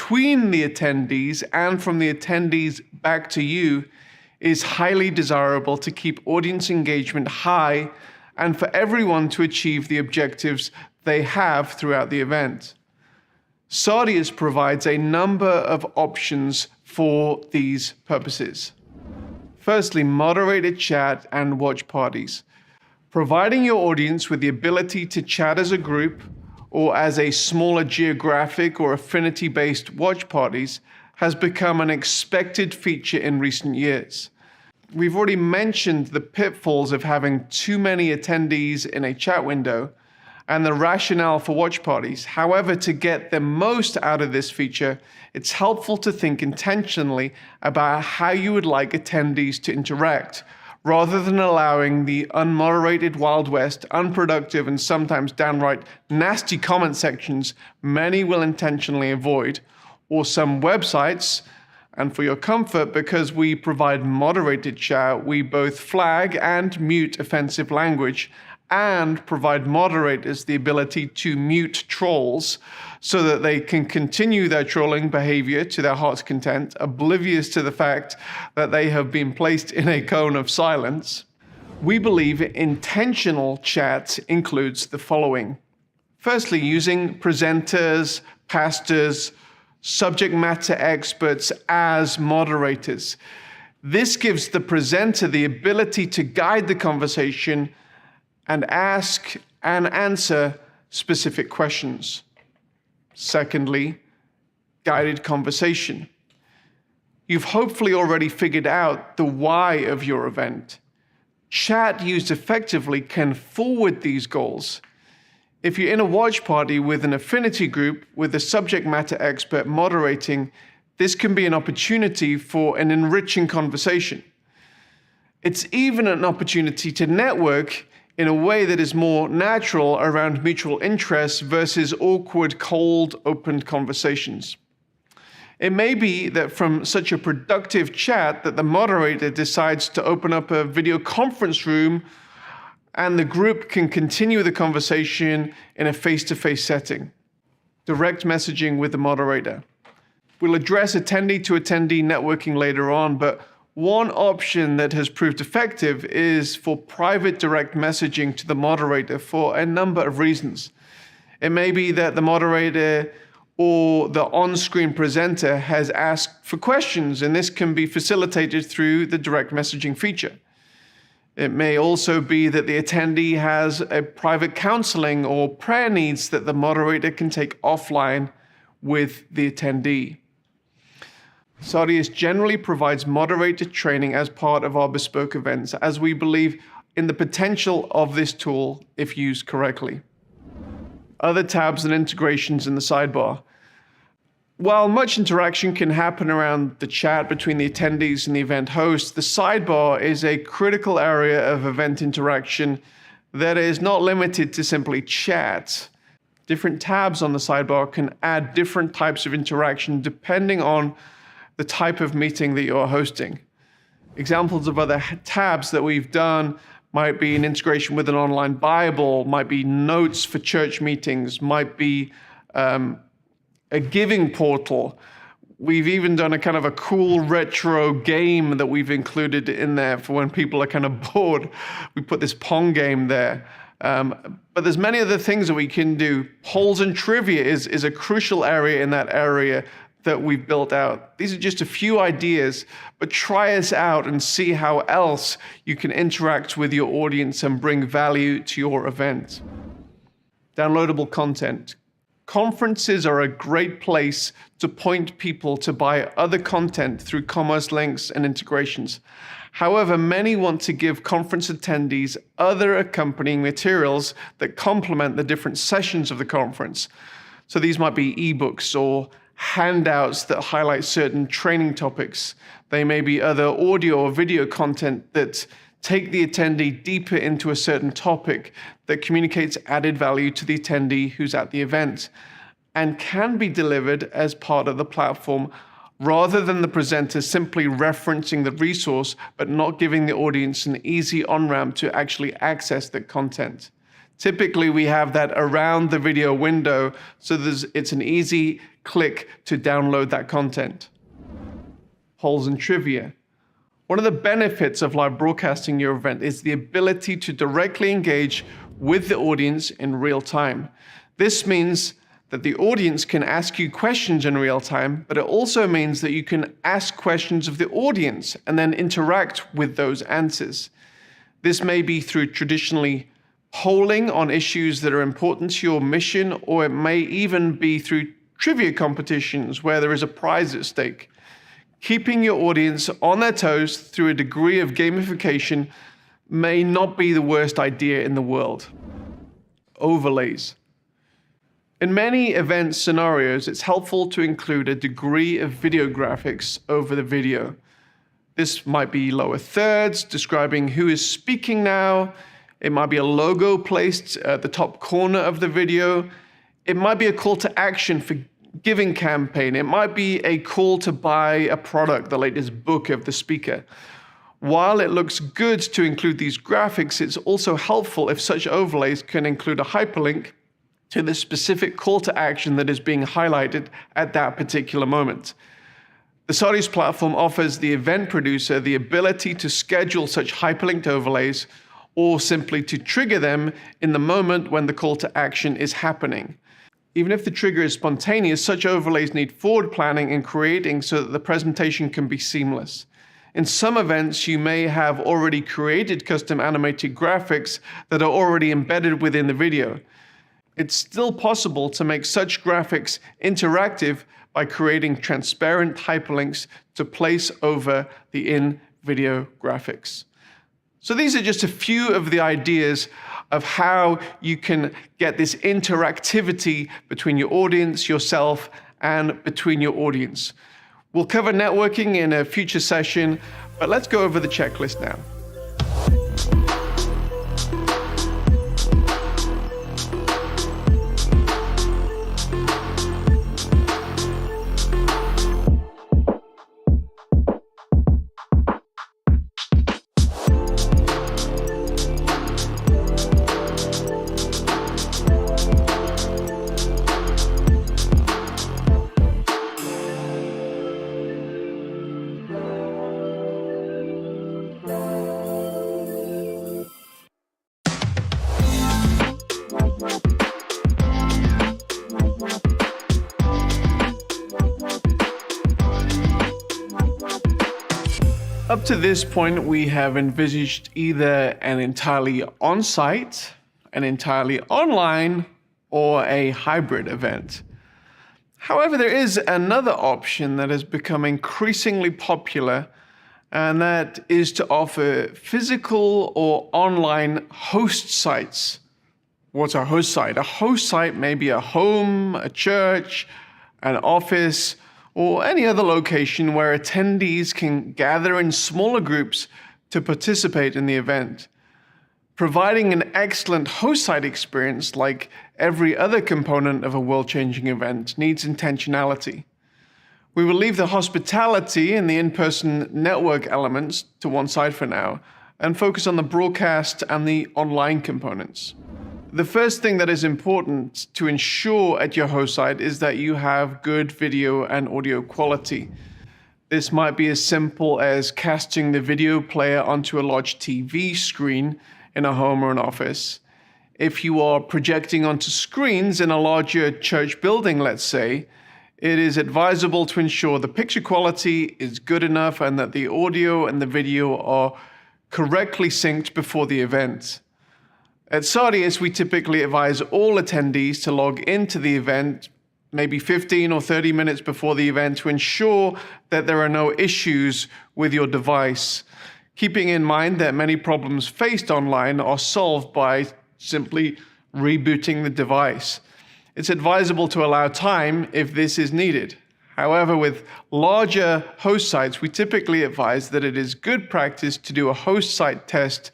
between the attendees and from the attendees back to you is highly desirable to keep audience engagement high and for everyone to achieve the objectives they have throughout the event. Sardius provides a number of options for these purposes. Firstly, moderated chat and watch parties. Providing your audience with the ability to chat as a group or as a smaller geographic or affinity-based watch parties has become an expected feature in recent years. We've already mentioned the pitfalls of having too many attendees in a chat window and the rationale for watch parties. However, to get the most out of this feature, it's helpful to think intentionally about how you would like attendees to interact, rather than allowing the unmoderated Wild West, unproductive, and sometimes downright nasty comment sections many will intentionally avoid, or some websites. And for your comfort, because we provide moderated chat, we both flag and mute offensive language and provide moderators the ability to mute trolls so that they can continue their trolling behavior to their heart's content, oblivious to the fact that they have been placed in a cone of silence. We believe intentional chat includes the following. Firstly, using presenters, pastors, subject matter experts as moderators. This gives the presenter the ability to guide the conversation and ask and answer specific questions. Secondly, guided conversation. You've hopefully already figured out the why of your event. Chat used effectively can forward these goals. If you're in a watch party with an affinity group with a subject matter expert moderating, this can be an opportunity for an enriching conversation. It's even an opportunity to network in a way that is more natural around mutual interests versus awkward, cold, open conversations. It may be that from such a productive chat that the moderator decides to open up a video conference room and the group can continue the conversation in a face-to-face setting. Direct messaging with the moderator. We'll address attendee-to-attendee networking later on, but one option that has proved effective is for private direct messaging to the moderator for a number of reasons. It may be that the moderator or the on-screen presenter has asked for questions, and this can be facilitated through the direct messaging feature. It may also be that the attendee has a private counseling or prayer needs that the moderator can take offline with the attendee. Sardius generally provides moderated training as part of our bespoke events, as we believe in the potential of this tool if used correctly. Other tabs and integrations in the sidebar. While much interaction can happen around the chat between the attendees and the event host, the sidebar is a critical area of event interaction that is not limited to simply chat. Different tabs on the sidebar can add different types of interaction depending on the type of meeting that you're hosting. Examples of other tabs that we've done might be an integration with an online Bible, might be notes for church meetings, might be a giving portal. We've even done a kind of a cool retro game that we've included in there for when people are kind of bored. We put this Pong game there. But there's many other things that we can do. Polls and trivia is a crucial area in that area that we've built out. These are just a few ideas, but try us out and see how else you can interact with your audience and bring value to your event. Downloadable content. Conferences are a great place to point people to buy other content through commerce links and integrations. However, many want to give conference attendees other accompanying materials that complement the different sessions of the conference. So these might be ebooks or handouts that highlight certain training topics. They may be other audio or video content that take the attendee deeper into a certain topic that communicates added value to the attendee who's at the event and can be delivered as part of the platform rather than the presenter simply referencing the resource but not giving the audience an easy on-ramp to actually access the content. Typically, we have that around the video window, so it's an easy click to download that content. Polls and trivia. One of the benefits of live broadcasting your event is the ability to directly engage with the audience in real time. This means that the audience can ask you questions in real time, but it also means that you can ask questions of the audience and then interact with those answers. This may be through traditionally polling on issues that are important to your mission, or it may even be through trivia competitions where there is a prize at stake. Keeping your audience on their toes through a degree of gamification may not be the worst idea in the world. Overlays. In many event scenarios, it's helpful to include a degree of video graphics over the video. This might be lower thirds describing who is speaking now. It might be a logo placed at the top corner of the video. It might be a call to action for giving campaign. It might be a call to buy a product, the latest book of the speaker. While it looks good to include these graphics, it's also helpful if such overlays can include a hyperlink to the specific call to action that is being highlighted at that particular moment. The Sardius platform offers the event producer the ability to schedule such hyperlinked overlays or simply to trigger them in the moment when the call to action is happening. Even if the trigger is spontaneous, such overlays need forward planning and creating so that the presentation can be seamless. In some events, you may have already created custom animated graphics that are already embedded within the video. It's still possible to make such graphics interactive by creating transparent hyperlinks to place over the in-video graphics. So these are just a few of the ideas of how you can get this interactivity between your audience, yourself, and between your audience. We'll cover networking in a future session, but let's go over the checklist now. Up to this point, we have envisaged either an entirely on-site, an entirely online, or a hybrid event. However, there is another option that has become increasingly popular, and that is to offer physical or online host sites. What's a host site? A host site may be a home, a church, an office, or any other location where attendees can gather in smaller groups to participate in the event. Providing an excellent host site experience, like every other component of a world-changing event, needs intentionality. We will leave the hospitality and the in-person network elements to one side for now, and focus on the broadcast and the online components. The first thing that is important to ensure at your host site is that you have good video and audio quality. This might be as simple as casting the video player onto a large TV screen in a home or an office. If you are projecting onto screens in a larger church building, let's say, it is advisable to ensure the picture quality is good enough and that the audio and the video are correctly synced before the event. At Sardius, we typically advise all attendees to log into the event maybe 15 or 30 minutes before the event to ensure that there are no issues with your device, keeping in mind that many problems faced online are solved by simply rebooting the device. It's advisable to allow time if this is needed. However, with larger host sites, we typically advise that it is good practice to do a host site test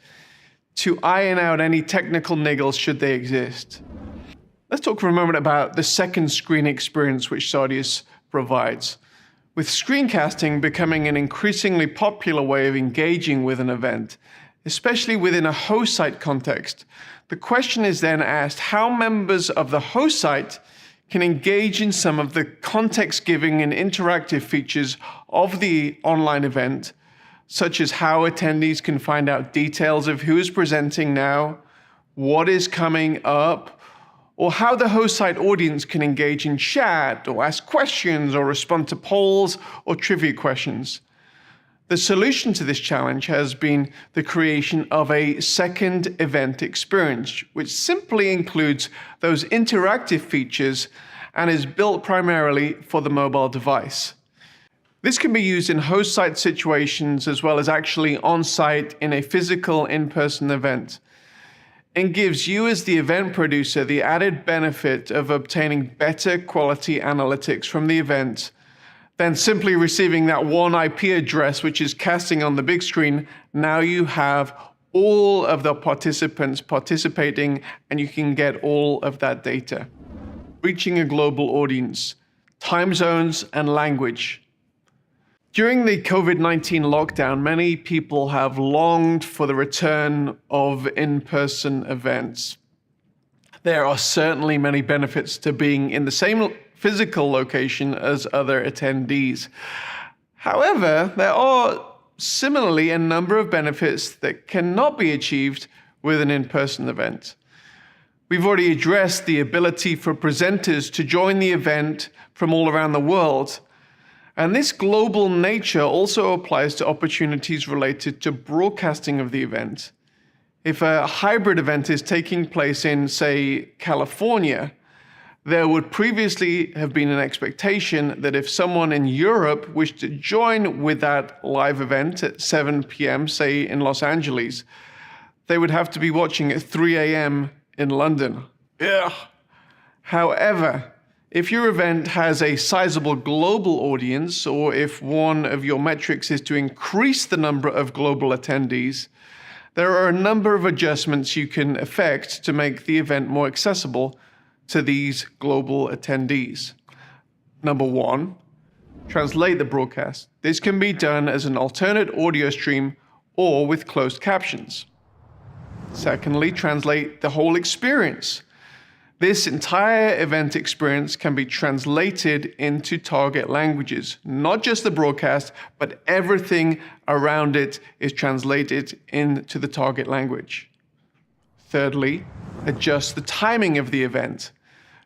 to iron out any technical niggles should they exist. Let's talk for a moment about the second screen experience which Sardius provides. With screencasting becoming an increasingly popular way of engaging with an event, especially within a host site context, the question is then asked how members of the host site can engage in some of the context-giving and interactive features of the online event, such as how attendees can find out details of who is presenting now, what is coming up, or how the host site audience can engage in chat or ask questions or respond to polls or trivia questions. The solution to this challenge has been the creation of a second event experience, which simply includes those interactive features and is built primarily for the mobile device. This can be used in host site situations as well as actually on site in a physical in-person event, and gives you as the event producer the added benefit of obtaining better quality analytics from the event than simply receiving that one IP address which is casting on the big screen. Now you have all of the participants participating and you can get all of that data. Reaching a global audience, time zones and language. During the COVID-19 lockdown, many people have longed for the return of in-person events. There are certainly many benefits to being in the same physical location as other attendees. However, there are similarly a number of benefits that cannot be achieved with an in-person event. We've already addressed the ability for presenters to join the event from all around the world. And this global nature also applies to opportunities related to broadcasting of the event. If a hybrid event is taking place in, say, California, there would previously have been an expectation that if someone in Europe wished to join with that live event at 7 p.m., say in Los Angeles, they would have to be watching at 3 a.m. in London. Ugh. However, if your event has a sizable global audience, or if one of your metrics is to increase the number of global attendees, there are a number of adjustments you can effect to make the event more accessible to these global attendees. Number one, translate the broadcast. This can be done as an alternate audio stream or with closed captions. Secondly, translate the whole experience. This entire event experience can be translated into target languages. Not just the broadcast, but everything around it is translated into the target language. Thirdly, adjust the timing of the event.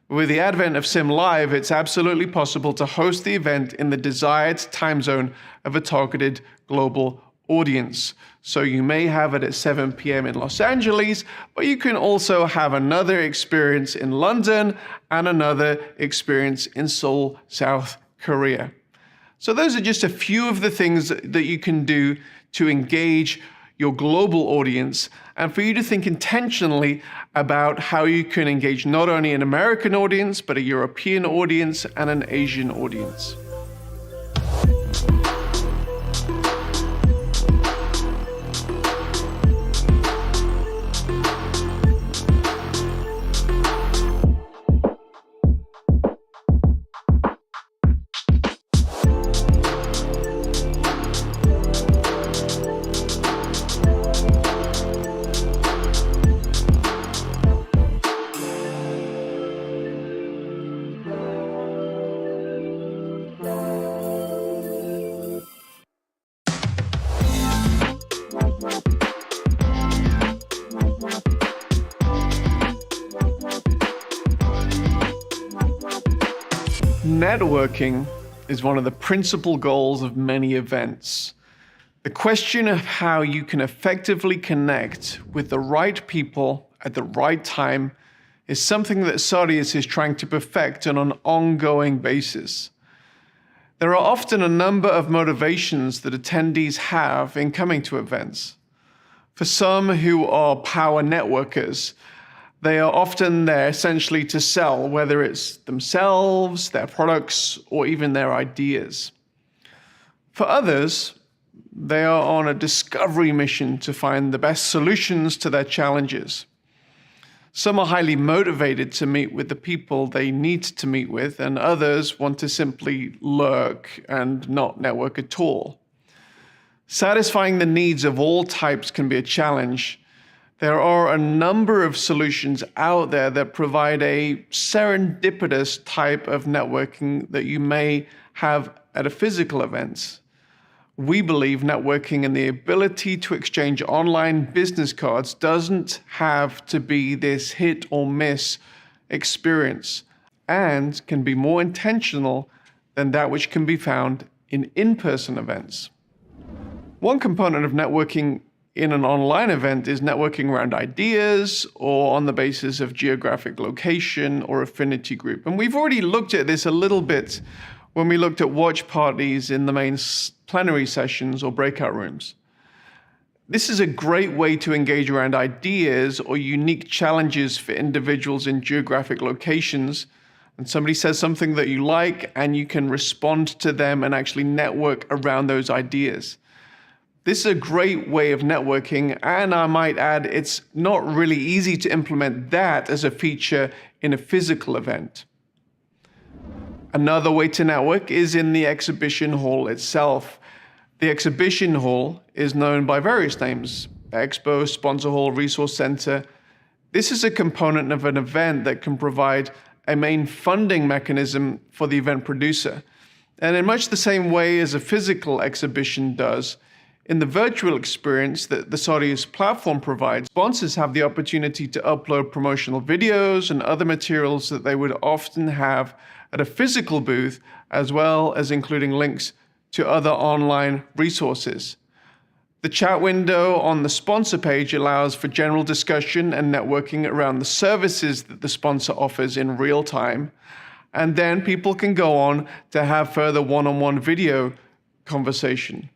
With the advent of SimLive, it's absolutely possible to host the event in the desired time zone of a targeted global audience. So you may have it at 7 p.m. in Los Angeles, but you can also have another experience in London and another experience in Seoul, South Korea. So those are just a few of the things that you can do to engage your global audience, and for you to think intentionally about how you can engage not only an American audience, but a European audience and an Asian audience. Networking is one of the principal goals of many events. The question of how you can effectively connect with the right people at the right time is something that Saurius is trying to perfect on an ongoing basis. There are often a number of motivations that attendees have in coming to events. For some who are power networkers, they are often there essentially to sell, whether it's themselves, their products, or even their ideas. For others, they are on a discovery mission to find the best solutions to their challenges. Some are highly motivated to meet with the people they need to meet with, and others want to simply lurk and not network at all. Satisfying the needs of all types can be a challenge, There are a number of solutions out there that provide a serendipitous type of networking that you may have at a physical event. We believe networking and the ability to exchange online business cards doesn't have to be this hit or miss experience and can be more intentional than that which can be found in in-person events. One component of networking in an online event is networking around ideas or on the basis of geographic location or affinity group. And we've already looked at this a little bit when we looked at watch parties in the main plenary sessions or breakout rooms. This is a great way to engage around ideas or unique challenges for individuals in geographic locations. And somebody says something that you like, and you can respond to them and actually network around those ideas. This is a great way of networking, and I might add, it's not really easy to implement that as a feature in a physical event. Another way to network is in the exhibition hall itself. The exhibition hall is known by various names: Expo, Sponsor Hall, Resource Center. This is a component of an event that can provide a main funding mechanism for the event producer. And in much the same way as a physical exhibition does, in the virtual experience that the Saudius platform provides, sponsors have the opportunity to upload promotional videos and other materials that they would often have at a physical booth, as well as including links to other online resources. The chat window on the sponsor page allows for general discussion and networking around the services that the sponsor offers in real time. And then people can go on to have further one-on-one video conversation.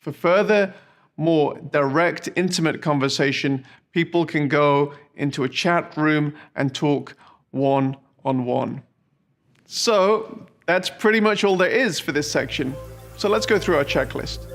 For further, more direct, intimate conversation, people can go into a chat room and talk one-on-one. So that's pretty much all there is for this section. So let's go through our checklist.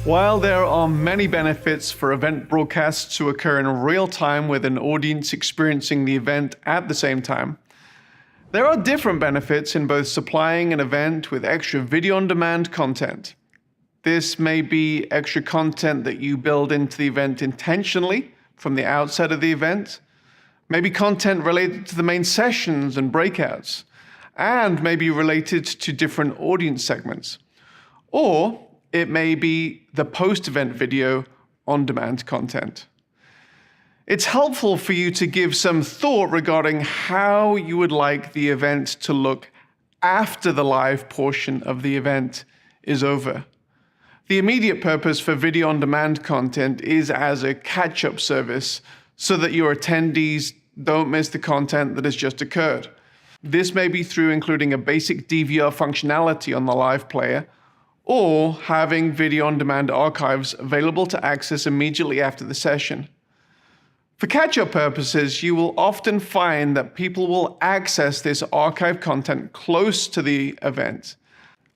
While there are many benefits for event broadcasts to occur in real time with an audience experiencing the event at the same time, there are different benefits in both supplying an event with extra video-on-demand content. This may be extra content that you build into the event intentionally from the outset of the event, maybe content related to the main sessions and breakouts, and maybe related to different audience segments. Or it may be the post-event video on-demand content. It's helpful for you to give some thought regarding how you would like the event to look after the live portion of the event is over. The immediate purpose for video on-demand content is as a catch-up service so that your attendees don't miss the content that has just occurred. This may be through including a basic DVR functionality on the live player, or having video-on-demand archives available to access immediately after the session. For catch-up purposes, you will often find that people will access this archive content close to the event.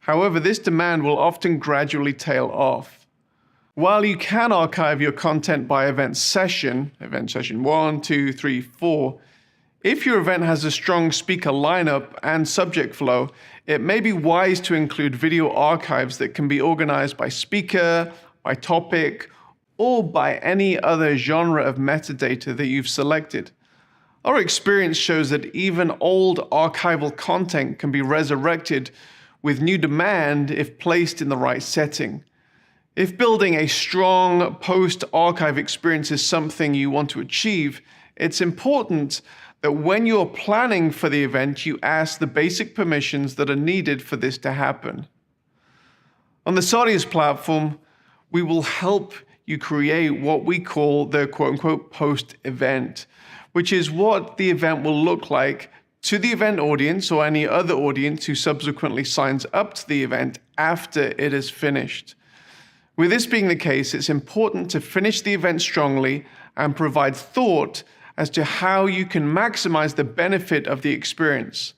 However, this demand will often gradually tail off. While you can archive your content by event session 1, 2, 3, 4, if your event has a strong speaker lineup and subject flow, it may be wise to include video archives that can be organized by speaker, by topic, or by any other genre of metadata that you've selected. Our experience shows that even old archival content can be resurrected with new demand if placed in the right setting. If building a strong post-archive experience is something you want to achieve, it's important that when you're planning for the event, you ask the basic permissions that are needed for this to happen. On the Saudius platform, we will help you create what we call the quote-unquote post-event, which is what the event will look like to the event audience or any other audience who subsequently signs up to the event after it is finished. With this being the case, it's important to finish the event strongly and provide thought as to how you can maximize the benefit of the experience.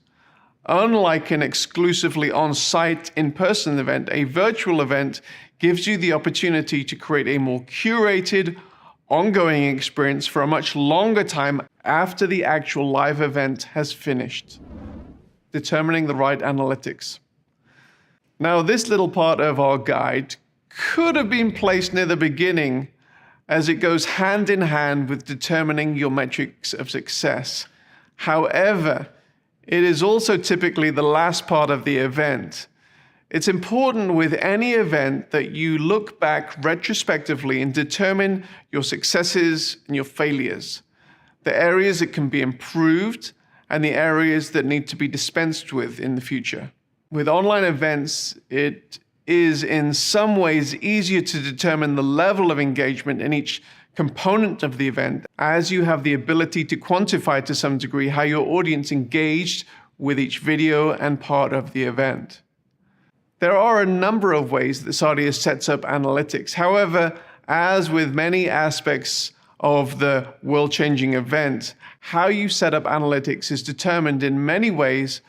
Unlike an exclusively on-site, in-person event, a virtual event gives you the opportunity to create a more curated, ongoing experience for a much longer time after the actual live event has finished. Determining the right analytics. Now, this little part of our guide could have been placed near the beginning, as it goes hand in hand with determining your metrics of success. However, it is also typically the last part of the event. It's important with any event that you look back retrospectively and determine your successes and your failures, the areas that can be improved, and the areas that need to be dispensed with in the future. With online events, it is in some ways easier to determine the level of engagement in each component of the event, as you have the ability to quantify to some degree how your audience engaged with each video and part of the event. There are a number of ways that Sardius sets up analytics. However, as with many aspects of the world-changing event, how you set up analytics is determined in many ways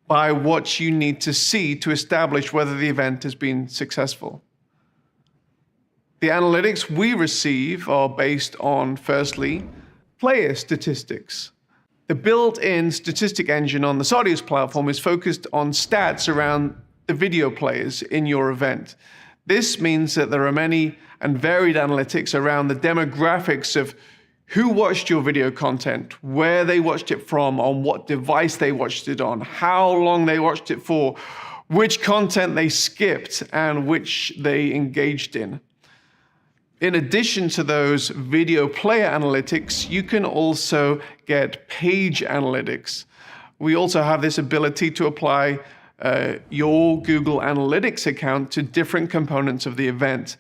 by what you need to see to establish whether the event has been successful. The analytics we receive are based on, firstly, player statistics. The built-in statistic engine on the Sardius platform is focused on stats around the video players in your event. This means that there are many and varied analytics around the demographics of who watched your video content, where they watched it from, on what device they watched it on, how long they watched it for, which content they skipped, and which they engaged in. In addition to those video player analytics, you can also get page analytics. We also have this ability to apply your Google Analytics account to different components of the event.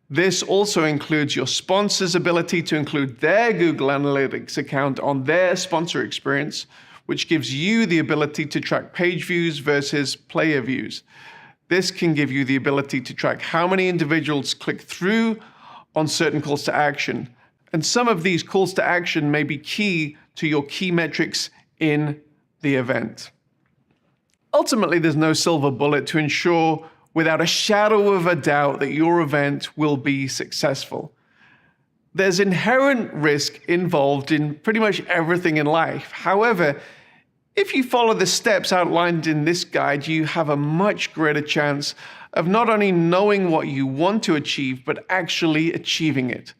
This also includes your sponsor's ability to include their Google Analytics account on their sponsor experience, which gives you the ability to track page views versus player views. This can give you the ability to track how many individuals click through on certain calls to action. And some of these calls to action may be key to your key metrics in the event. Ultimately, there's no silver bullet to ensure without a shadow of a doubt that your event will be successful. There's inherent risk involved in pretty much everything in life. However, if you follow the steps outlined in this guide, you have a much greater chance of not only knowing what you want to achieve, but actually achieving it.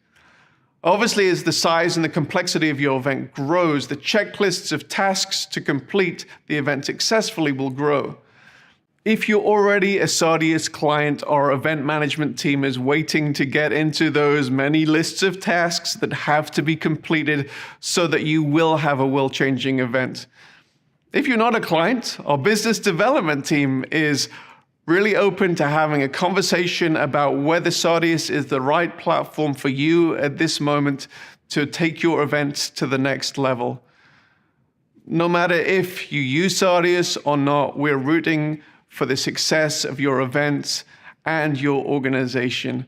Obviously, as the size and the complexity of your event grows, the checklists of tasks to complete the event successfully will grow. If you're already a Sardius client, our event management team is waiting to get into those many lists of tasks that have to be completed so that you will have a world-changing event. If you're not a client, our business development team is really open to having a conversation about whether Sardius is the right platform for you at this moment to take your event to the next level. No matter if you use Sardius or not, we're rooting for the success of your events and your organization.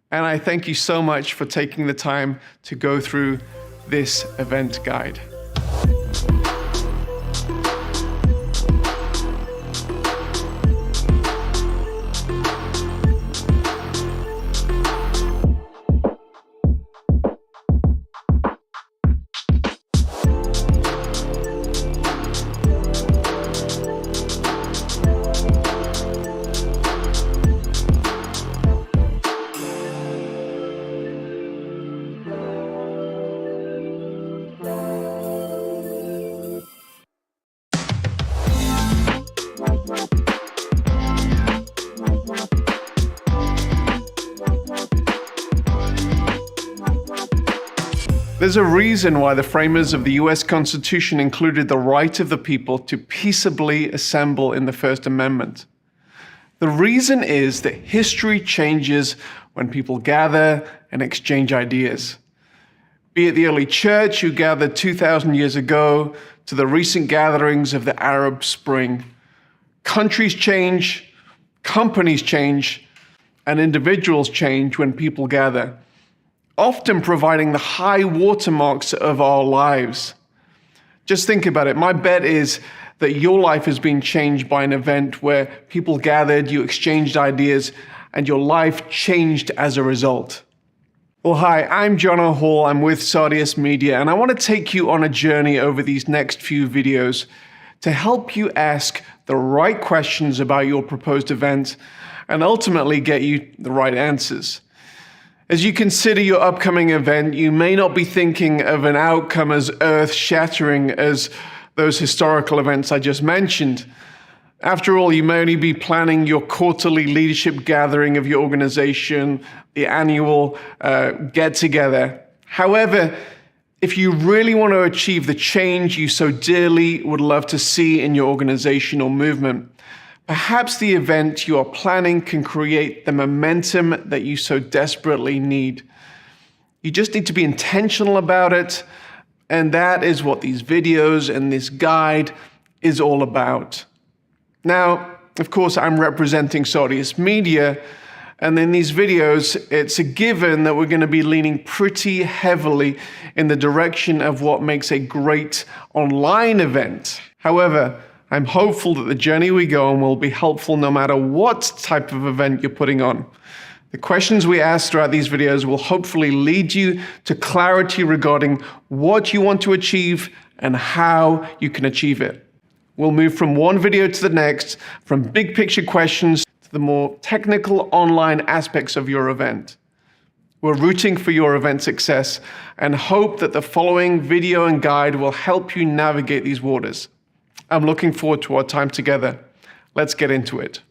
And I thank you so much for taking the time to go through this event guide. There's a reason why the framers of the US Constitution included the right of the people to peaceably assemble in the First Amendment. The reason is that history changes when people gather and exchange ideas. Be it the early church who gathered 2,000 years ago to the recent gatherings of the Arab Spring. Countries change, companies change, and individuals change when people gather, often providing the high watermarks of our lives. Just think about it. My bet is that your life has been changed by an event where people gathered, you exchanged ideas, and your life changed as a result. Well, hi, I'm Jono Hall. I'm with Sardius Media, and I want to take you on a journey over these next few videos to help you ask the right questions about your proposed event and ultimately get you the right answers. As you consider your upcoming event, you may not be thinking of an outcome as earth-shattering as those historical events I just mentioned. After all, you may only be planning your quarterly leadership gathering of your organization, the annual get-together. However, if you really want to achieve the change you so dearly would love to see in your organization or movement, perhaps the event you are planning can create the momentum that you so desperately need. You just need to be intentional about it, and that is what these videos and this guide is all about. Now, of course, I'm representing Sardius Media, and in these videos, it's a given that we're going to be leaning pretty heavily in the direction of what makes a great online event. However, I'm hopeful that the journey we go on will be helpful no matter what type of event you're putting on. The questions we ask throughout these videos will hopefully lead you to clarity regarding what you want to achieve and how you can achieve it. We'll move from one video to the next, from big picture questions to the more technical online aspects of your event. We're rooting for your event success and hope that the following video and guide will help you navigate these waters. I'm looking forward to our time together. Let's get into it.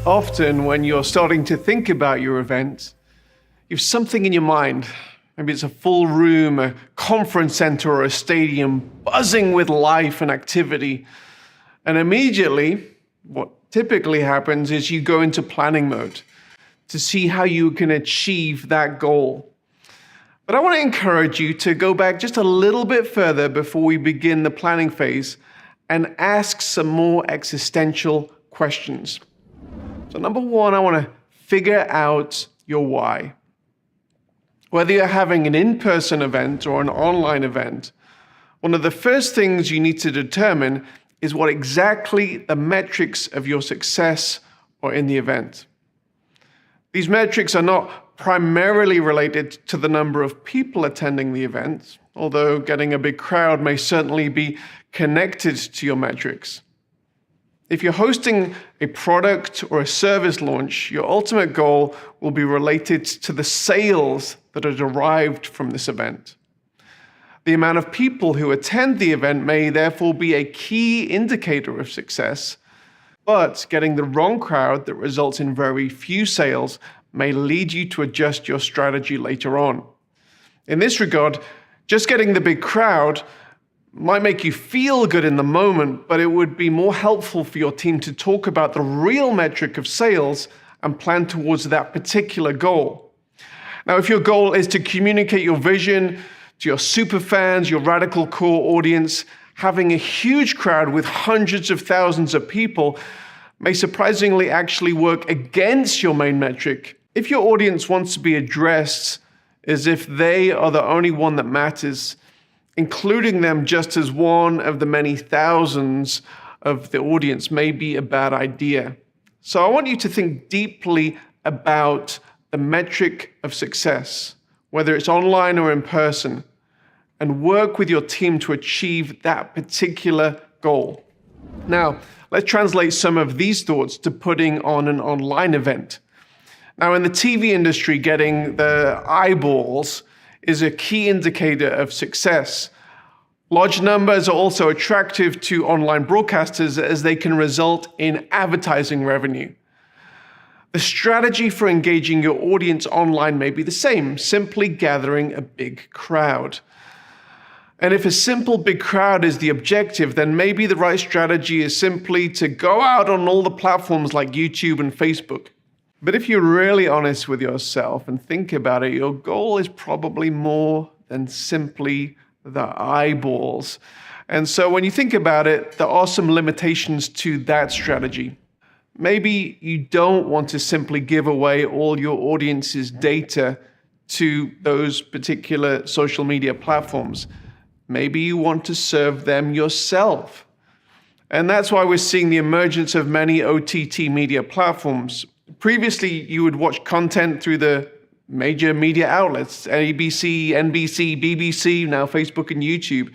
Often when you're starting to think about your event, you have something in your mind. Maybe it's a full room, a conference center, or a stadium buzzing with life and activity. And immediately, what typically happens is you go into planning mode to see how you can achieve that goal. But I want to encourage you to go back just a little bit further before we begin the planning phase and ask some more existential questions. So number one, I want to figure out your why. Whether you're having an in-person event or an online event, one of the first things you need to determine is what exactly the metrics of your success are in the event. These metrics are not primarily related to the number of people attending the event, although getting a big crowd may certainly be connected to your metrics. If you're hosting a product or a service launch, your ultimate goal will be related to the sales that are derived from this event. The amount of people who attend the event may therefore be a key indicator of success, but getting the wrong crowd that results in very few sales may lead you to adjust your strategy later on. In this regard, just getting the big crowd might make you feel good in the moment, but it would be more helpful for your team to talk about the real metric of sales and plan towards that particular goal. Now, if your goal is to communicate your vision to your super fans, your radical core audience, having a huge crowd with hundreds of thousands of people may surprisingly actually work against your main metric. If your audience wants to be addressed as if they are the only one that matters, including them just as one of the many thousands of the audience may be a bad idea. So I want you to think deeply about the metric of success, whether it's online or in person, and work with your team to achieve that particular goal. Now, let's translate some of these thoughts to putting on an online event. Now, in the TV industry, getting the eyeballs is a key indicator of success. Large numbers are also attractive to online broadcasters as they can result in advertising revenue. The strategy for engaging your audience online may be the same, simply gathering a big crowd. And if a simple big crowd is the objective, then maybe the right strategy is simply to go out on all the platforms like YouTube and Facebook. But if you're really honest with yourself and think about it, your goal is probably more than simply the eyeballs. And so when you think about it, there are some limitations to that strategy. Maybe you don't want to simply give away all your audience's data to those particular social media platforms. Maybe you want to serve them yourself. And that's why we're seeing the emergence of many OTT media platforms. Previously, you would watch content through the major media outlets, ABC, NBC, BBC, now Facebook and YouTube.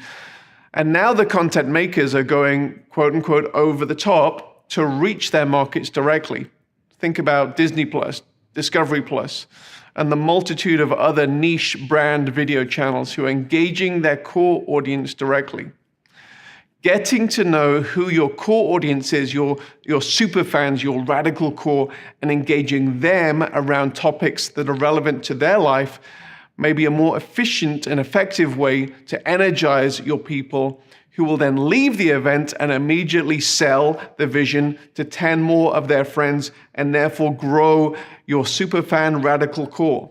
And now the content makers are going, quote unquote, over the top to reach their markets directly. Think about Disney Plus, Discovery Plus, and the multitude of other niche brand video channels who are engaging their core audience directly. Getting to know who your core audience is, your super fans, your radical core, and engaging them around topics that are relevant to their life may be a more efficient and effective way to energize your people, who will then leave the event and immediately sell the vision to 10 more of their friends and therefore grow your superfan radical core.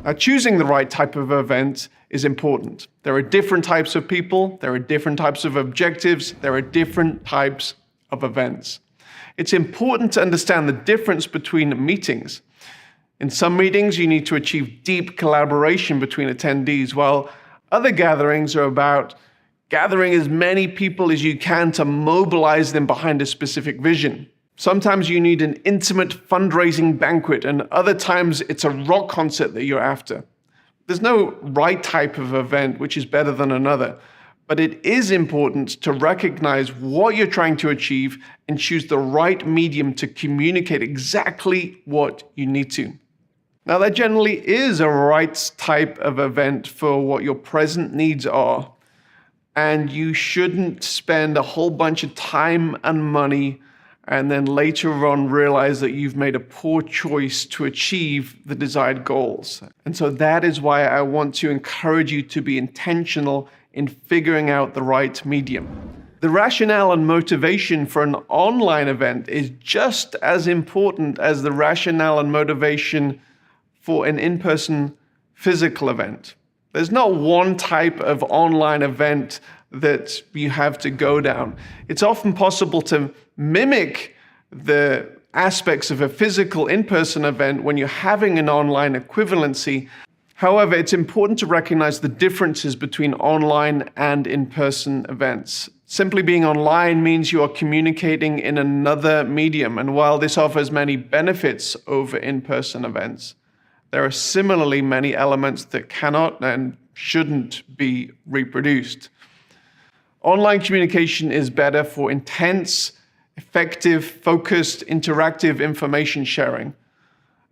Now, choosing the right type of event is important. There are different types of people, there are different types of objectives, there are different types of events. It's important to understand the difference between meetings. In some meetings, you need to achieve deep collaboration between attendees, while other gatherings are about gathering as many people as you can to mobilize them behind a specific vision. Sometimes you need an intimate fundraising banquet, and other times it's a rock concert that you're after. There's no right type of event which is better than another, but it is important to recognize what you're trying to achieve and choose the right medium to communicate exactly what you need to. Now, there generally is a right type of event for what your present needs are, and you shouldn't spend a whole bunch of time and money and then later on realize that you've made a poor choice to achieve the desired goals. And so that is why I want to encourage you to be intentional in figuring out the right medium. The rationale and motivation for an online event is just as important as the rationale and motivation for an in-person physical event. There's not one type of online event that you have to go down. It's often possible to mimic the aspects of a physical in-person event when you're having an online equivalency. However, it's important to recognize the differences between online and in-person events. Simply being online means you are communicating in another medium, and while this offers many benefits over in-person events, there are similarly many elements that cannot and shouldn't be reproduced. Online communication is better for intense, effective, focused, interactive information sharing,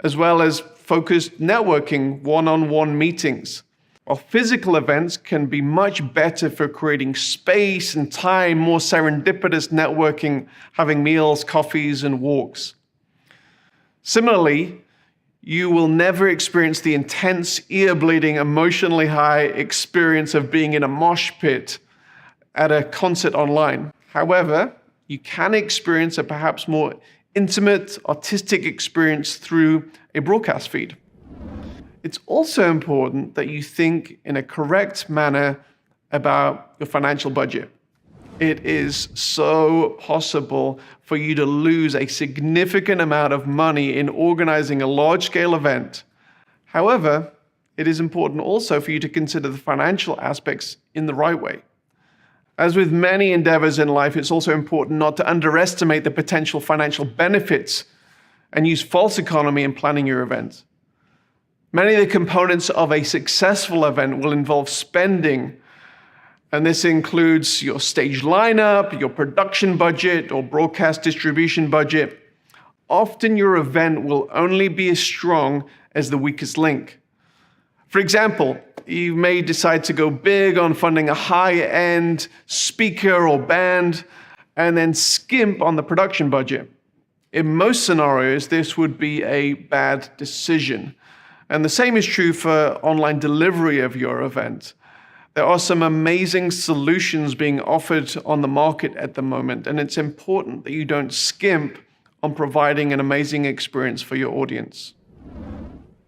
as well as focused networking, one-on-one meetings. While physical events can be much better for creating space and time, more serendipitous networking, having meals, coffees, and walks. Similarly, you will never experience the intense, ear-bleeding, emotionally high experience of being in a mosh pit at a concert online. However, you can experience a perhaps more intimate, artistic experience through a broadcast feed. It's also important that you think in a correct manner about your financial budget. It is so possible for you to lose a significant amount of money in organizing a large-scale event. However, it is important also for you to consider the financial aspects in the right way. As with many endeavors in life, it's also important not to underestimate the potential financial benefits and use false economy in planning your event. Many of the components of a successful event will involve spending, and this includes your stage lineup, your production budget, or broadcast distribution budget. Often your event will only be as strong as the weakest link. For example, you may decide to go big on funding a high-end speaker or band and then skimp on the production budget. In most scenarios, this would be a bad decision. And the same is true for online delivery of your event. There are some amazing solutions being offered on the market at the moment, and it's important that you don't skimp on providing an amazing experience for your audience.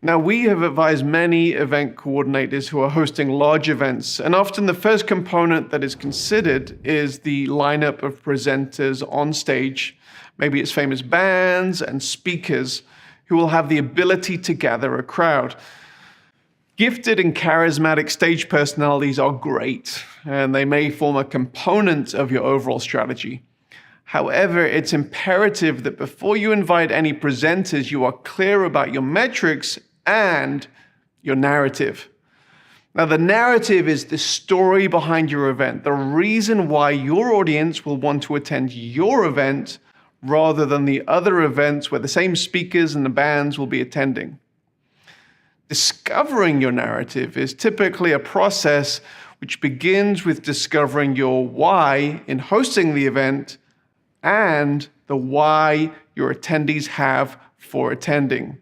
Now, we have advised many event coordinators who are hosting large events, and often the first component that is considered is the lineup of presenters on stage. Maybe it's famous bands and speakers who will have the ability to gather a crowd. Gifted and charismatic stage personalities are great, and they may form a component of your overall strategy. However, it's imperative that before you invite any presenters, you are clear about your metrics and your narrative. Now, the narrative is the story behind your event, the reason why your audience will want to attend your event rather than the other events where the same speakers and the bands will be attending. Discovering your narrative is typically a process which begins with discovering your why in hosting the event and the why your attendees have for attending.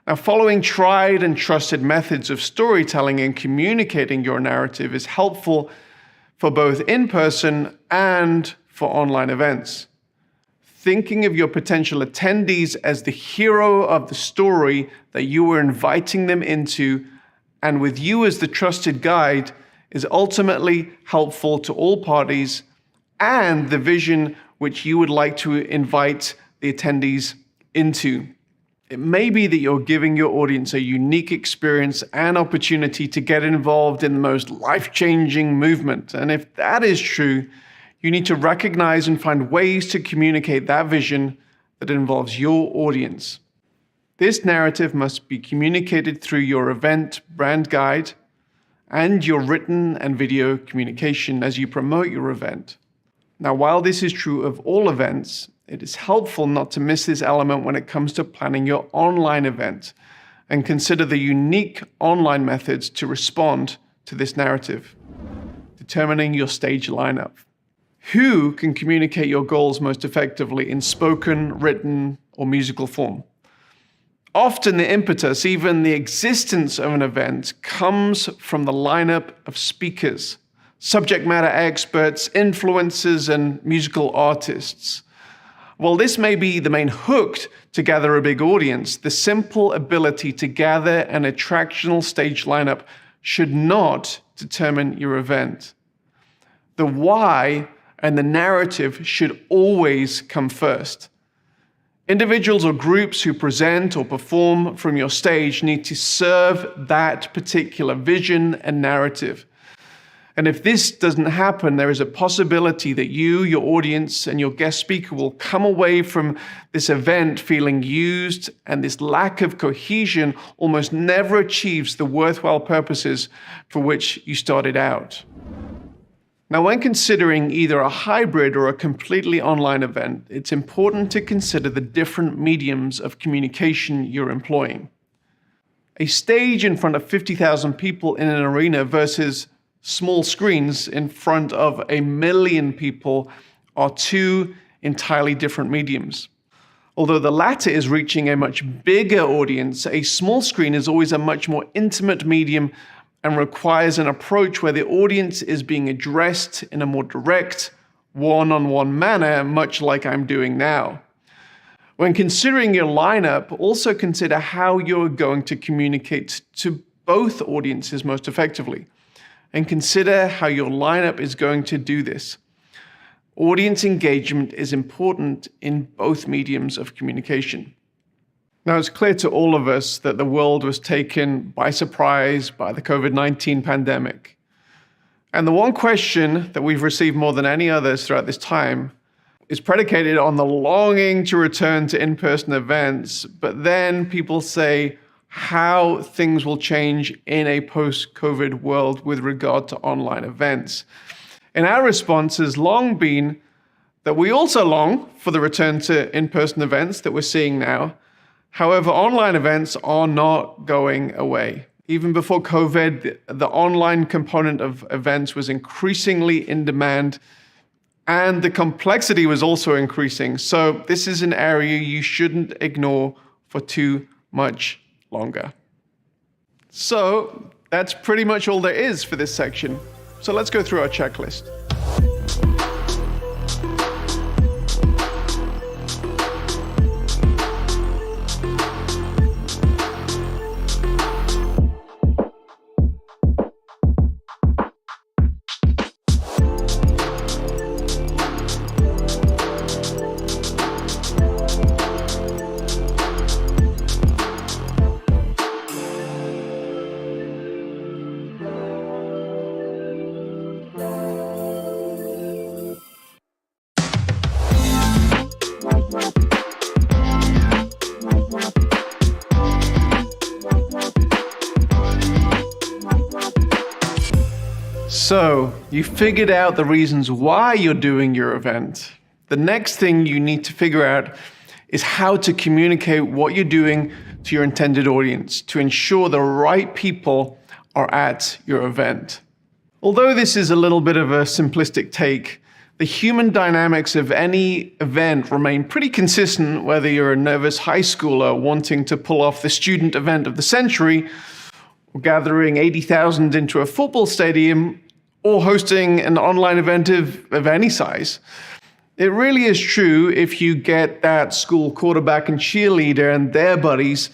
Now, following tried and trusted methods of storytelling and communicating your narrative is helpful for both in-person and for online events. Thinking of your potential attendees as the hero of the story that you are inviting them into, and with you as the trusted guide, is ultimately helpful to all parties and the vision which you would like to invite the attendees into. It may be that you're giving your audience a unique experience and opportunity to get involved in the most life-changing movement. And if that is true, you need to recognize and find ways to communicate that vision that involves your audience. This narrative must be communicated through your event brand guide and your written and video communication as you promote your event. Now, while this is true of all events, it is helpful not to miss this element when it comes to planning your online event, and consider the unique online methods to respond to this narrative. Determining your stage lineup. Who can communicate your goals most effectively in spoken, written, or musical form? Often the impetus, even the existence of an event, comes from the lineup of speakers, subject matter experts, influencers, and musical artists. While this may be the main hook to gather a big audience, the simple ability to gather an attractional stage lineup should not determine your event. The why and the narrative should always come first. Individuals or groups who present or perform from your stage need to serve that particular vision and narrative. And if this doesn't happen, there is a possibility that you, your audience, and your guest speaker will come away from this event feeling used, and this lack of cohesion almost never achieves the worthwhile purposes for which you started out. Now, when considering either a hybrid or a completely online event, it's important to consider the different mediums of communication you're employing. A stage in front of 50,000 people in an arena versus small screens in front of 1 million people are two entirely different mediums. Although the latter is reaching a much bigger audience, a small screen is always a much more intimate medium and requires an approach where the audience is being addressed in a more direct, one-on-one manner, much like I'm doing now. When considering your lineup, also consider how you're going to communicate to both audiences most effectively, and consider how your lineup is going to do this. Audience engagement is important in both mediums of communication. Now, it's clear to all of us that the world was taken by surprise by the COVID-19 pandemic. And the one question that we've received more than any others throughout this time is predicated on the longing to return to in-person events, but then people say how things will change in a post-COVID world with regard to online events. And our response has long been that we also long for the return to in-person events that we're seeing now. However, online events are not going away. Even before COVID, the online component of events was increasingly in demand, and the complexity was also increasing. So this is an area you shouldn't ignore for too much longer. So that's pretty much all there is for this section. So let's go through our checklist. So, you figured out the reasons why you're doing your event. The next thing you need to figure out is how to communicate what you're doing to your intended audience to ensure the right people are at your event. Although this is a little bit of a simplistic take, the human dynamics of any event remain pretty consistent whether you're a nervous high schooler wanting to pull off the student event of the century, or gathering 80,000 into a football stadium, or hosting an online event of any size. It really is true if you get that school quarterback and cheerleader and their buddies,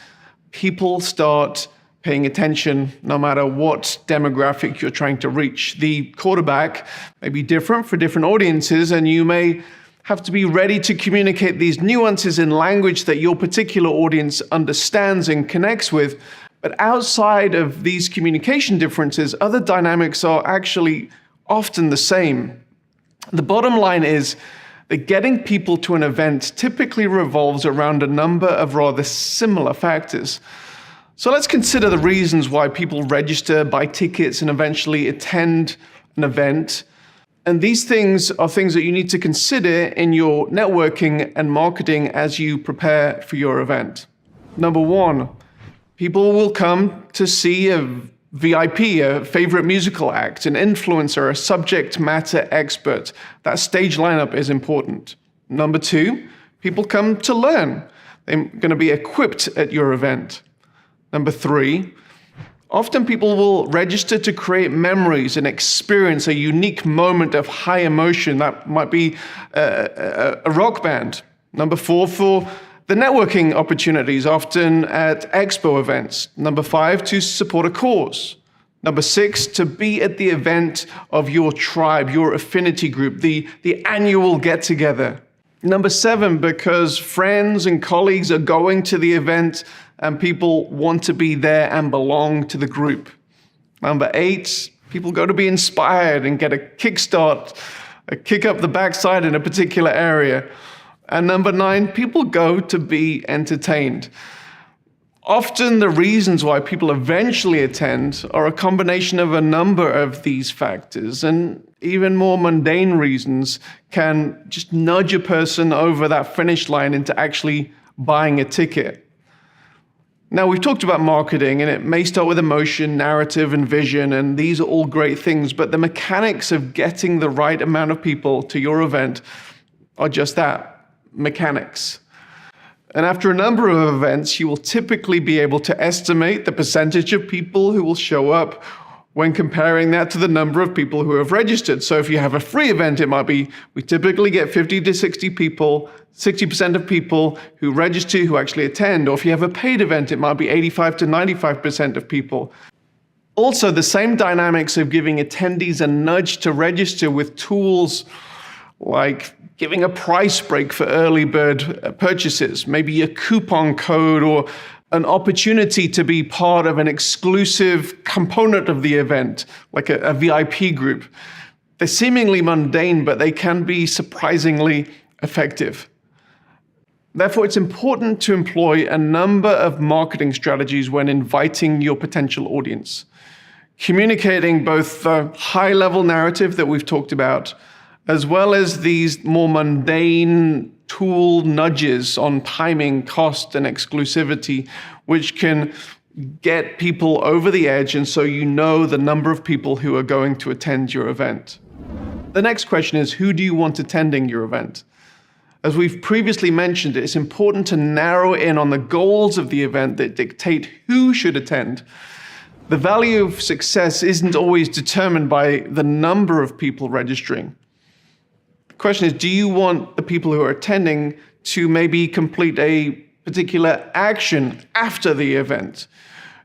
people start paying attention no matter what demographic you're trying to reach. The quarterback may be different for different audiences, and you may have to be ready to communicate these nuances in language that your particular audience understands and connects with. But outside of these communication differences, other dynamics are actually often the same. The bottom line is that getting people to an event typically revolves around a number of rather similar factors. So let's consider the reasons why people register, buy tickets, and eventually attend an event. And these things are things that you need to consider in your networking and marketing as you prepare for your event. Number one, people will come to see a VIP, a favorite musical act, an influencer, a subject matter expert. That stage lineup is important. Number two, people come to learn. They're going to be equipped at your event. Number three, often people will register to create memories and experience a unique moment of high emotion. That might be a rock band. Number four, for the networking opportunities, often at expo events. Number five, to support a cause. Number six, to be at the event of your tribe, your affinity group, the annual get-together. Number seven, because friends and colleagues are going to the event and people want to be there and belong to the group. Number eight, people go to be inspired and get a kickstart, a kick up the backside in a particular area. And number nine, people go to be entertained. Often the reasons why people eventually attend are a combination of a number of these factors, and even more mundane reasons can just nudge a person over that finish line into actually buying a ticket. Now, we've talked about marketing, and it may start with emotion, narrative, and vision, and these are all great things, but the mechanics of getting the right amount of people to your event are just that. Mechanics. And after a number of events, you will typically be able to estimate the percentage of people who will show up when comparing that to the number of people who have registered. So if you have a free event, it might be, we typically get 50 to 60 people, 60% of people who register who actually attend. Or if you have a paid event, it might be 85 to 95% of people. Also, the same dynamics of giving attendees a nudge to register with tools like giving a price break for early bird purchases, maybe a coupon code or an opportunity to be part of an exclusive component of the event, like a VIP group. They're seemingly mundane, but they can be surprisingly effective. Therefore, it's important to employ a number of marketing strategies when inviting your potential audience. Communicating both the high-level narrative that we've talked about, as well as these more mundane tool nudges on timing, cost, and exclusivity, which can get people over the edge, and so you know the number of people who are going to attend your event. The next question is, who do you want attending your event? As we've previously mentioned, it's important to narrow in on the goals of the event that dictate who should attend. The value of success isn't always determined by the number of people registering. Question is, do you want the people who are attending to maybe complete a particular action after the event?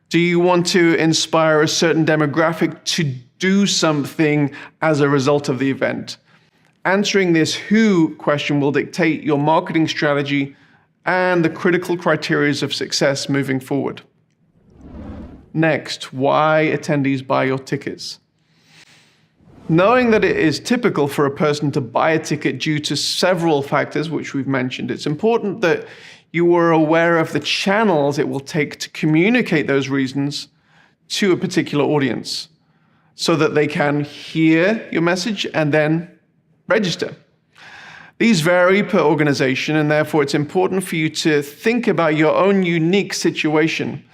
Do you want to inspire a certain demographic to do something as a result of the event? Answering this who question will dictate your marketing strategy and the critical criteria of success moving forward. Next, why attendees buy your tickets. Knowing that it is typical for a person to buy a ticket due to several factors, which we've mentioned, it's important that you are aware of the channels it will take to communicate those reasons to a particular audience. so that they can hear your message and then register. These vary per organization, and therefore it's important for you to think about your own unique situation.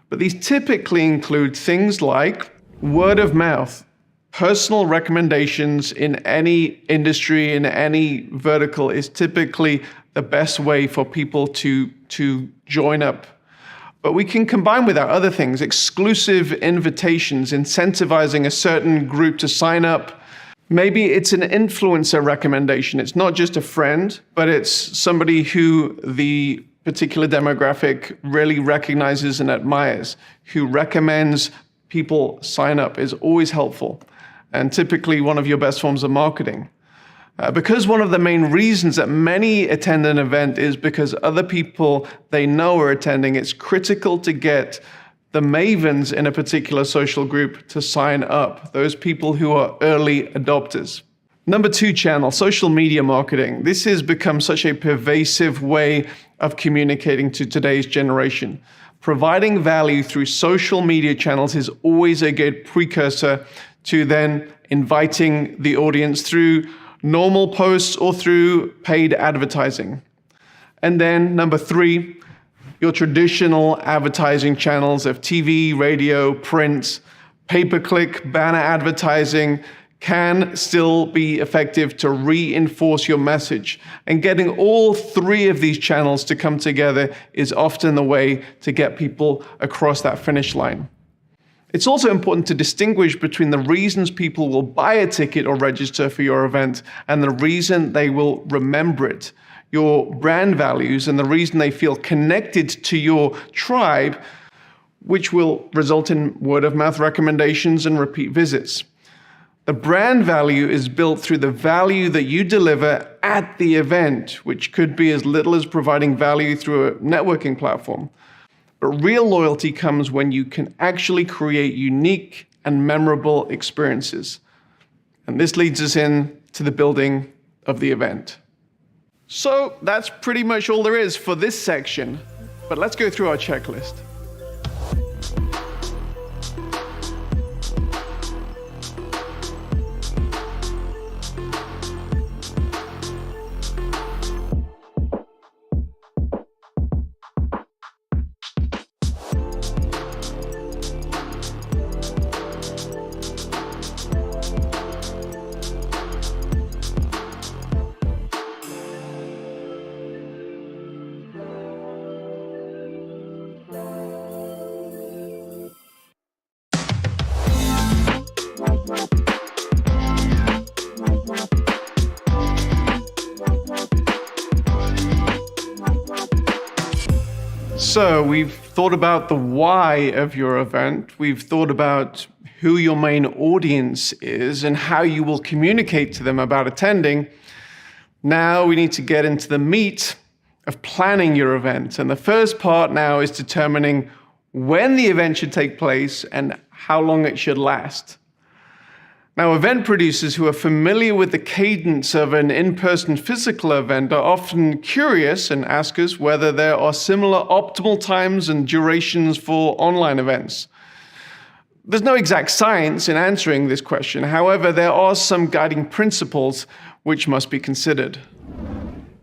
But these typically include things like word of mouth. Personal recommendations in any industry, in any vertical, is typically the best way for people to join up. But we can combine with that other things, exclusive invitations, incentivizing a certain group to sign up. Maybe it's an influencer recommendation. It's not just a friend, but it's somebody who the particular demographic really recognizes and admires, who recommends people sign up, is always helpful, and typically one of your best forms of marketing. Because one of the main reasons that many attend an event is because other people they know are attending, it's critical to get the mavens in a particular social group to sign up, those people who are early adopters. Number 2 channel, social media marketing. This has become such a pervasive way of communicating to today's generation. Providing value through social media channels is always a good precursor to then inviting the audience through normal posts or through paid advertising. And then number 3, your traditional advertising channels of TV, radio, print, pay-per-click, banner advertising can still be effective to reinforce your message. And getting all 3 of these channels to come together is often the way to get people across that finish line. It's also important to distinguish between the reasons people will buy a ticket or register for your event and the reason they will remember it. Your brand values and the reason they feel connected to your tribe, which will result in word of mouth recommendations and repeat visits. The brand value is built through the value that you deliver at the event, which could be as little as providing value through a networking platform. But real loyalty comes when you can actually create unique and memorable experiences. And this leads us in to the building of the event. So that's pretty much all there is for this section, but let's go through our checklist. So we've thought about the why of your event. We've thought about who your main audience is and how you will communicate to them about attending. Now we need to get into the meat of planning your event. And the first part now is determining when the event should take place and how long it should last. Now, event producers who are familiar with the cadence of an in-person physical event are often curious and ask us whether there are similar optimal times and durations for online events. There's no exact science in answering this question. However, there are some guiding principles which must be considered.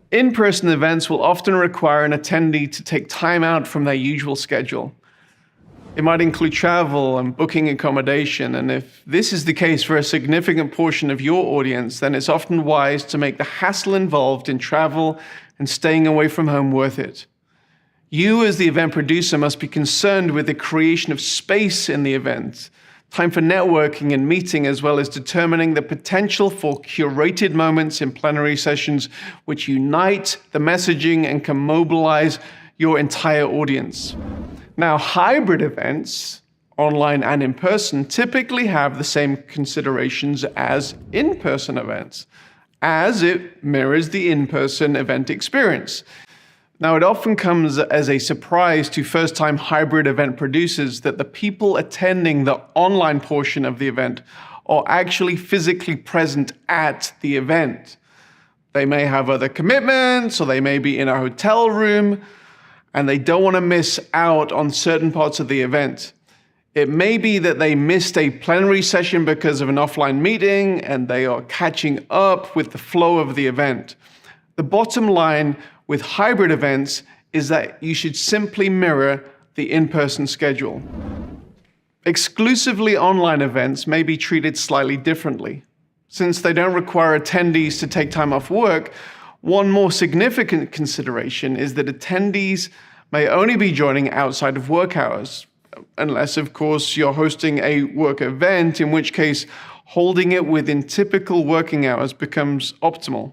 In-person events will often require an attendee to take time out from their usual schedule. It might include travel and booking accommodation, and if this is the case for a significant portion of your audience, then it's often wise to make the hassle involved in travel and staying away from home worth it. You, as the event producer, must be concerned with the creation of space in the event, time for networking and meeting, as well as determining the potential for curated moments in plenary sessions which unite the messaging and can mobilize your entire audience. Now, hybrid events, online and in person, typically have the same considerations as in-person events, as it mirrors the in-person event experience. Now, it often comes as a surprise to first-time hybrid event producers that the people attending the online portion of the event are actually physically present at the event. They may have other commitments, or they may be in a hotel room, and they don't want to miss out on certain parts of the event. It may be that they missed a plenary session because of an offline meeting and they are catching up with the flow of the event. The bottom line with hybrid events is that you should simply mirror the in-person schedule. Exclusively online events may be treated slightly differently. Since they don't require attendees to take time off work, one more significant consideration is that attendees may only be joining outside of work hours, unless, of course, you're hosting a work event, in which case holding it within typical working hours becomes optimal.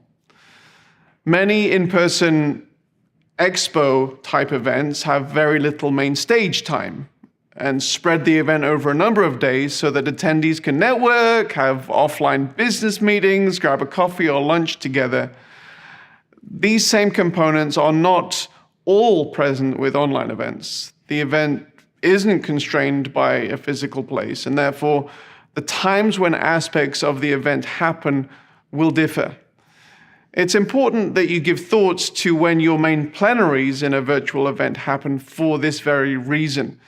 Many in-person expo-type events have very little main stage time and spread the event over a number of days so that attendees can network, have offline business meetings, grab a coffee or lunch together. These same components are not all present with online events. The event isn't constrained by a physical place, and therefore the times when aspects of the event happen will differ. It's important that you give thoughts to when your main plenaries in a virtual event happen for this very reason.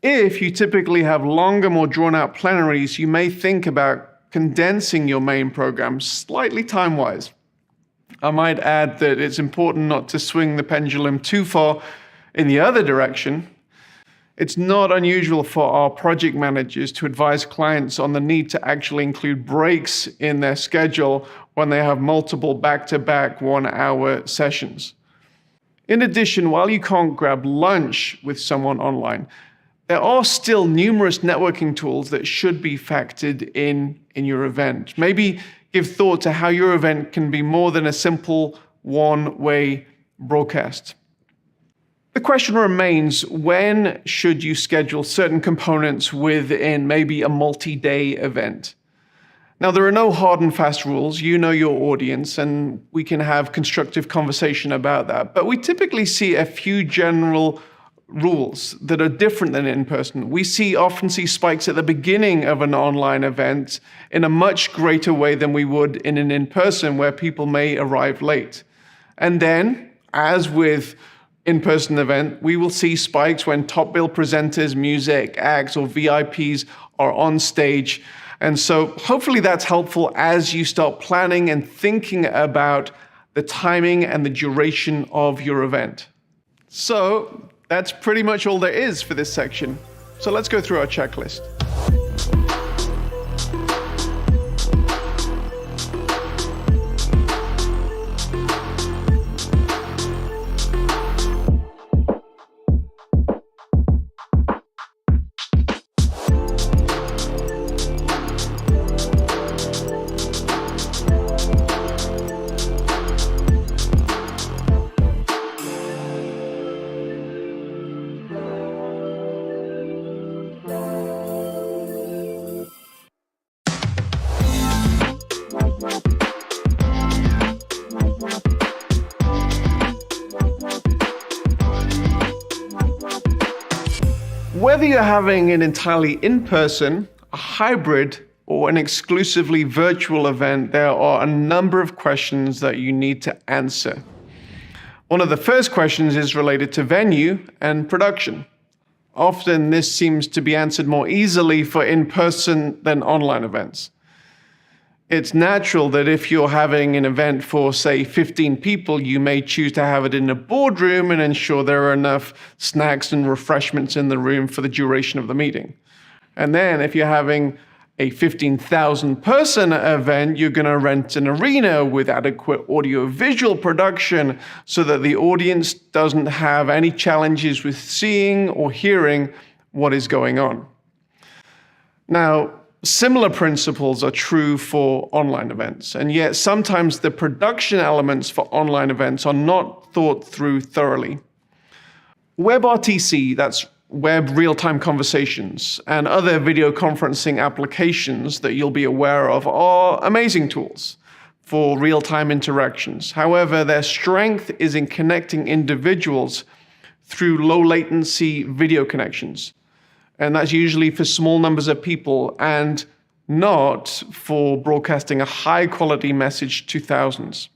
If you typically have longer, more drawn-out plenaries, you may think about condensing your main program slightly time-wise. I might add that it's important not to swing the pendulum too far in the other direction. It's not unusual for our project managers to advise clients on the need to actually include breaks in their schedule when they have multiple back-to-back one-hour sessions. In addition, while you can't grab lunch with someone online, there are still numerous networking tools that should be factored in your event. Maybe give thought to how your event can be more than a simple one-way broadcast. The question remains, when should you schedule certain components within maybe a multi-day event? Now, there are no hard and fast rules. You know your audience, and we can have constructive conversation about that. But we typically see a few general rules that are different than in person. We often see spikes at the beginning of an online event in a much greater way than we would in an in-person, where people may arrive late. And then, as with in-person event, we will see spikes when top bill presenters, music acts, or VIPs are on stage. And so hopefully that's helpful as you start planning and thinking about the timing and the duration of your event. So that's pretty much all there is for this section. So let's go through our checklist. Whether you're having an entirely in-person, a hybrid, or an exclusively virtual event, there are a number of questions that you need to answer. One of the first questions is related to venue and production. Often this seems to be answered more easily for in-person than online events. It's natural that if you're having an event for, say, 15 people, you may choose to have it in a boardroom and ensure there are enough snacks and refreshments in the room for the duration of the meeting. And then if you're having a 15,000 person event, you're going to rent an arena with adequate audio-visual production so that the audience doesn't have any challenges with seeing or hearing what is going on. Now, similar principles are true for online events, and yet sometimes the production elements for online events are not thought through thoroughly. WebRTC, that's Web Real-Time Conversations, and other video conferencing applications that you'll be aware of are amazing tools for real-time interactions. However, their strength is in connecting individuals through low-latency video connections. And that's usually for small numbers of people and not for broadcasting a high-quality message to thousands.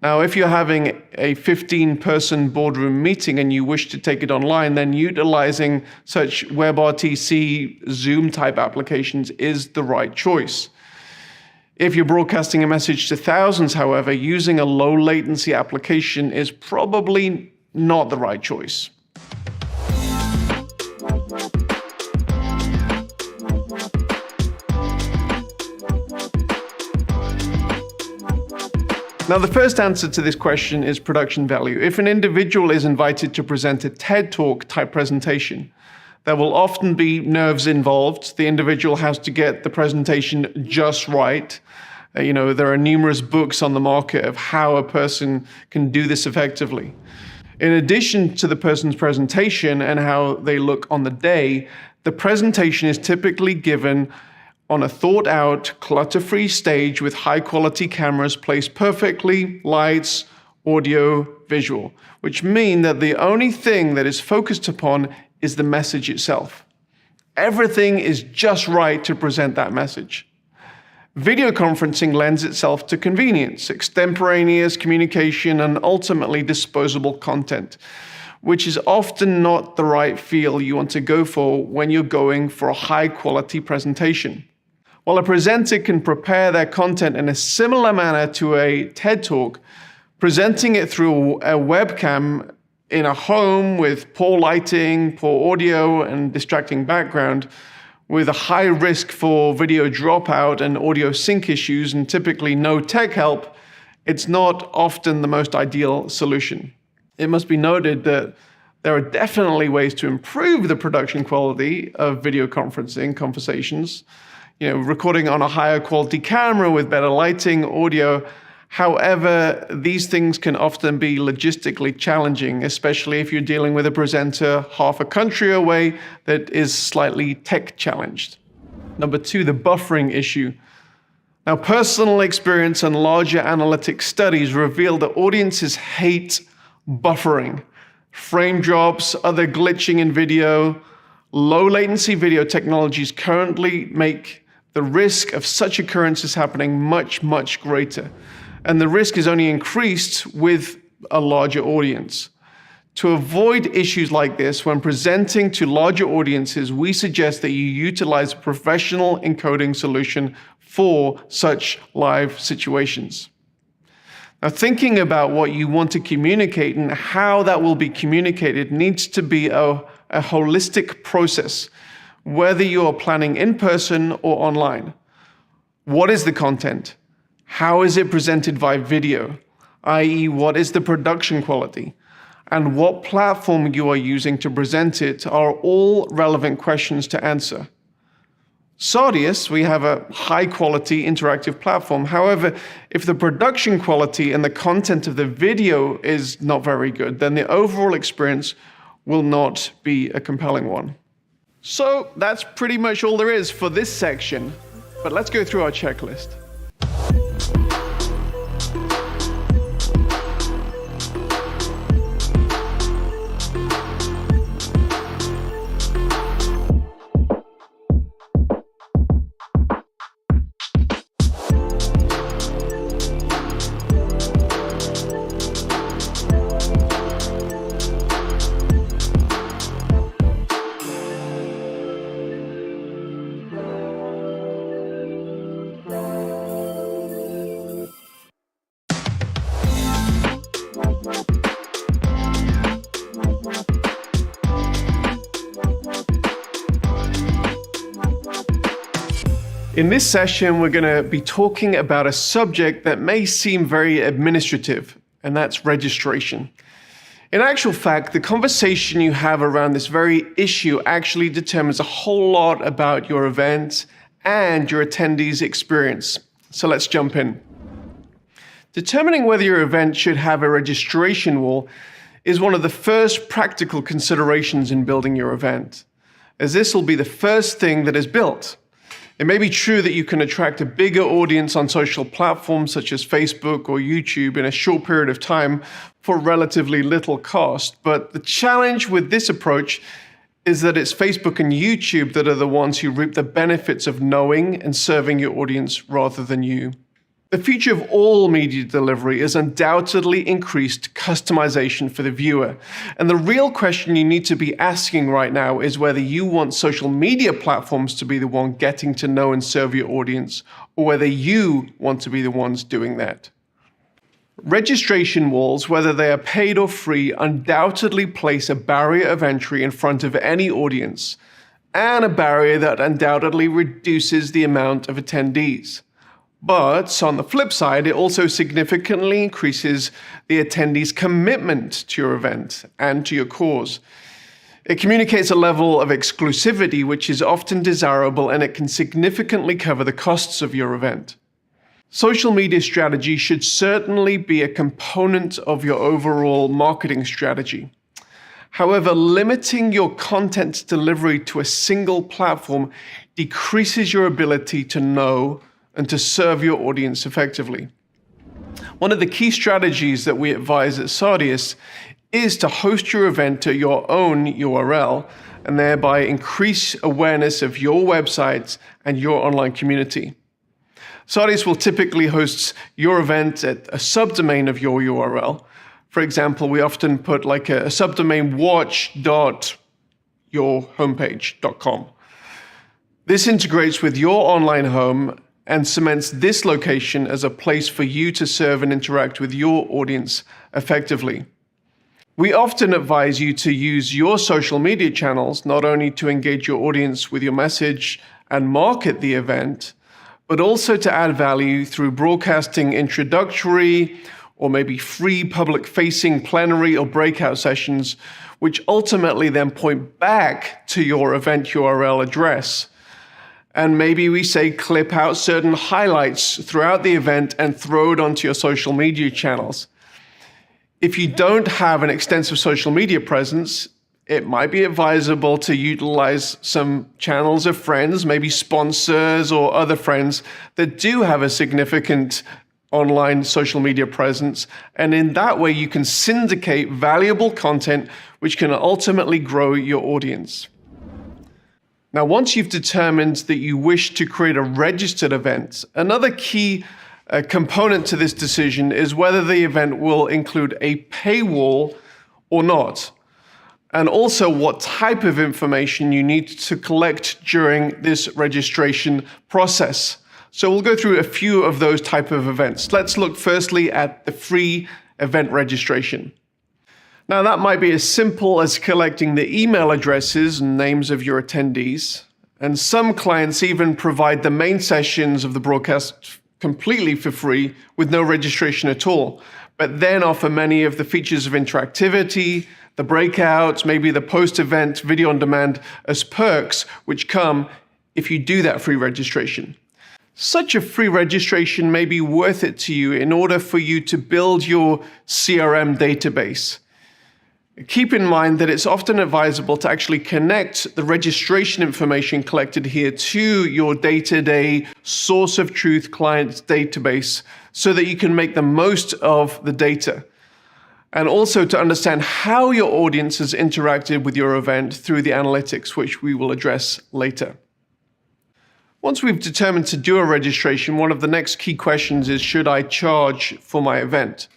Now, if you're having a 15-person boardroom meeting and you wish to take it online, then utilizing such WebRTC, Zoom-type applications is the right choice. If you're broadcasting a message to thousands, however, using a low-latency application is probably not the right choice. Now, the first answer to this question is production value. If an individual is invited to present a TED Talk type presentation, there will often be nerves involved. The individual has to get the presentation just right. There are numerous books on the market of how a person can do this effectively. In addition to the person's presentation and how they look on the day, the presentation is typically given on a thought-out, clutter-free stage with high-quality cameras placed perfectly, lights, audio, visual, which mean that the only thing that is focused upon is the message itself. Everything is just right to present that message. Video conferencing lends itself to convenience, extemporaneous communication, and ultimately disposable content, which is often not the right feel you want to go for when you're going for a high-quality presentation. While a presenter can prepare their content in a similar manner to a TED Talk, presenting it through a webcam in a home with poor lighting, poor audio, and distracting background, with a high risk for video dropout and audio sync issues and typically no tech help, it's not often the most ideal solution. It must be noted that there are definitely ways to improve the production quality of video conferencing conversations. Recording on a higher quality camera with better lighting, audio. However, these things can often be logistically challenging, especially if you're dealing with a presenter half a country away that is slightly tech challenged. Number 2, the buffering issue. Now, personal experience and larger analytic studies reveal that audiences hate buffering. Frame drops, other glitching in video, low latency video technologies currently make the risk of such occurrences happening much, much greater. And the risk is only increased with a larger audience. To avoid issues like this, when presenting to larger audiences, we suggest that you utilize a professional encoding solution for such live situations. Now, thinking about what you want to communicate and how that will be communicated needs to be a holistic process, whether you are planning in person or online. What is the content? How is it presented by video? i.e., what is the production quality? And what platform you are using to present it are all relevant questions to answer. Sardius, we have a high-quality interactive platform. However, if the production quality and the content of the video is not very good, then the overall experience will not be a compelling one. So that's pretty much all there is for this section, but let's go through our checklist. In this session, we're going to be talking about a subject that may seem very administrative, and that's registration. In actual fact, the conversation you have around this very issue actually determines a whole lot about your event and your attendees' experience. So let's jump in. Determining whether your event should have a registration wall is one of the first practical considerations in building your event, as this will be the first thing that is built. It may be true that you can attract a bigger audience on social platforms such as Facebook or YouTube in a short period of time for relatively little cost, but the challenge with this approach is that it's Facebook and YouTube that are the ones who reap the benefits of knowing and serving your audience rather than you. The future of all media delivery is undoubtedly increased customization for the viewer. And the real question you need to be asking right now is whether you want social media platforms to be the one getting to know and serve your audience, or whether you want to be the ones doing that. Registration walls, whether they are paid or free, undoubtedly place a barrier of entry in front of any audience, and a barrier that undoubtedly reduces the amount of attendees. But on the flip side, it also significantly increases the attendees' commitment to your event and to your cause. It communicates a level of exclusivity which is often desirable, and it can significantly cover the costs of your event. Social media strategy should certainly be a component of your overall marketing strategy. However, limiting your content delivery to a single platform decreases your ability to know and to serve your audience effectively. One of the key strategies that we advise at Sardius is to host your event to your own URL and thereby increase awareness of your website and your online community. Sardius will typically host your event at a subdomain of your URL. For example, we often put like a subdomain watch.yourhomepage.com. This integrates with your online home and cements this location as a place for you to serve and interact with your audience effectively. We often advise you to use your social media channels not only to engage your audience with your message and market the event, but also to add value through broadcasting introductory or maybe free public-facing plenary or breakout sessions, which ultimately then point back to your event URL address. And maybe we say clip out certain highlights throughout the event and throw it onto your social media channels. If you don't have an extensive social media presence, it might be advisable to utilize some channels of friends, maybe sponsors or other friends that do have a significant online social media presence. And in that way, you can syndicate valuable content, which can ultimately grow your audience. Now, once you've determined that you wish to create a registered event, another key component to this decision is whether the event will include a paywall or not, and also what type of information you need to collect during this registration process. So we'll go through a few of those type of events. Let's look firstly at the free event registration. Now, that might be as simple as collecting the email addresses and names of your attendees. And some clients even provide the main sessions of the broadcast completely for free with no registration at all, but then offer many of the features of interactivity, the breakouts, maybe the post-event video on demand as perks, which come if you do that free registration. Such a free registration may be worth it to you in order for you to build your CRM database. Keep in mind that it's often advisable to actually connect the registration information collected here to your day-to-day source of truth client's database so that you can make the most of the data. And also to understand how your audience has interacted with your event through the analytics, which we will address later. Once we've determined to do a registration, one of the next key questions is, should I charge for my event?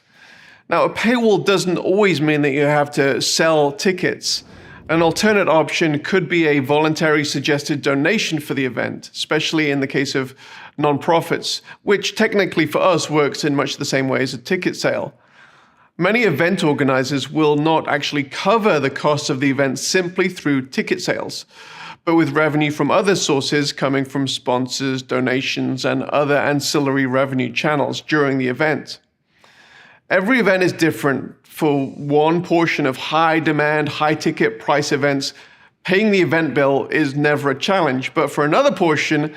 Now, a paywall doesn't always mean that you have to sell tickets. An alternate option could be a voluntary suggested donation for the event, especially in the case of nonprofits, which technically for us works in much the same way as a ticket sale. Many event organizers will not actually cover the cost of the event simply through ticket sales, but with revenue from other sources coming from sponsors, donations, and other ancillary revenue channels during the event. Every event is different. For one portion of high demand, high ticket price events, paying the event bill is never a challenge. But for another portion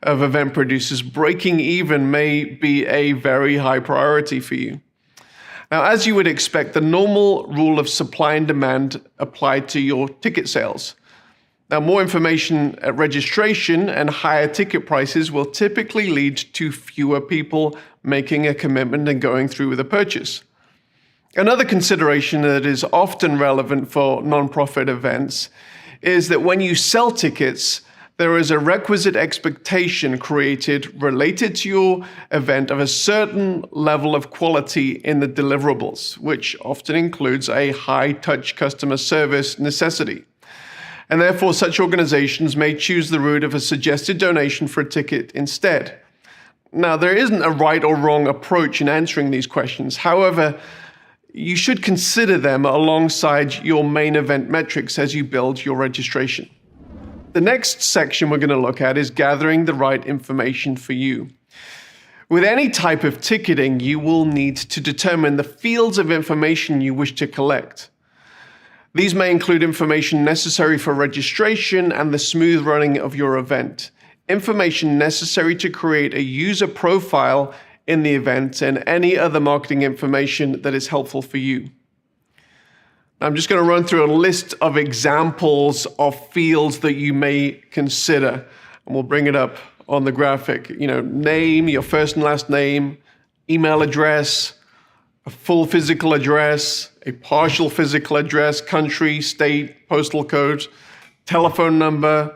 of event producers, breaking even may be a very high priority for you. Now, as you would expect, the normal rule of supply and demand applied to your ticket sales. Now, more information at registration and higher ticket prices will typically lead to fewer people making a commitment and going through with a purchase. Another consideration that is often relevant for nonprofit events is that when you sell tickets, there is a requisite expectation created related to your event of a certain level of quality in the deliverables, which often includes a high-touch customer service necessity. And therefore, such organizations may choose the route of a suggested donation for a ticket instead. Now, there isn't a right or wrong approach in answering these questions. However, you should consider them alongside your main event metrics as you build your registration. The next section we're going to look at is gathering the right information for you. With any type of ticketing, you will need to determine the fields of information you wish to collect. These may include information necessary for registration and the smooth running of your event, information necessary to create a user profile in the event, and any other marketing information that is helpful for you. I'm just going to run through a list of examples of fields that you may consider, and we'll bring it up on the graphic. Name, your first and last name, email address, a full physical address, a partial physical address, country, state, postal code, telephone number,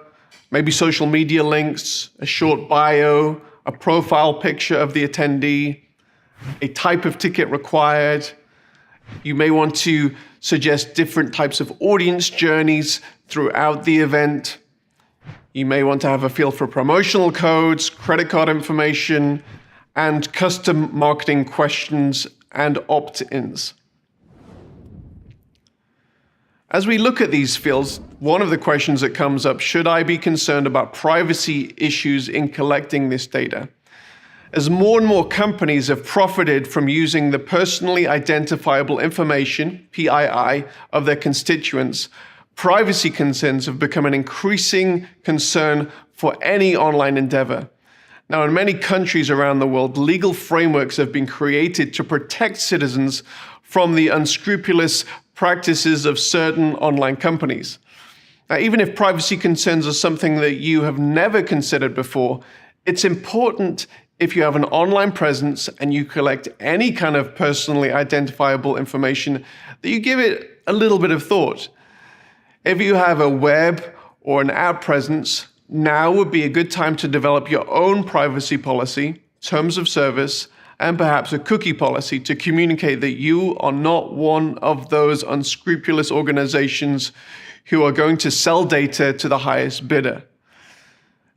maybe social media links, a short bio, a profile picture of the attendee, a type of ticket required. You may want to suggest different types of audience journeys throughout the event. You may want to have a field for promotional codes, credit card information, and custom marketing questions and opt-ins. As we look at these fields, one of the questions that comes up, should I be concerned about privacy issues in collecting this data? As more and more companies have profited from using the personally identifiable information, PII, of their constituents, privacy concerns have become an increasing concern for any online endeavor. Now, in many countries around the world, legal frameworks have been created to protect citizens from the unscrupulous practices of certain online companies. Now, even if privacy concerns are something that you have never considered before, it's important, if you have an online presence and you collect any kind of personally identifiable information, that you give it a little bit of thought. If you have a web or an app presence, now would be a good time to develop your own privacy policy, terms of service, and perhaps a cookie policy to communicate that you are not one of those unscrupulous organizations who are going to sell data to the highest bidder.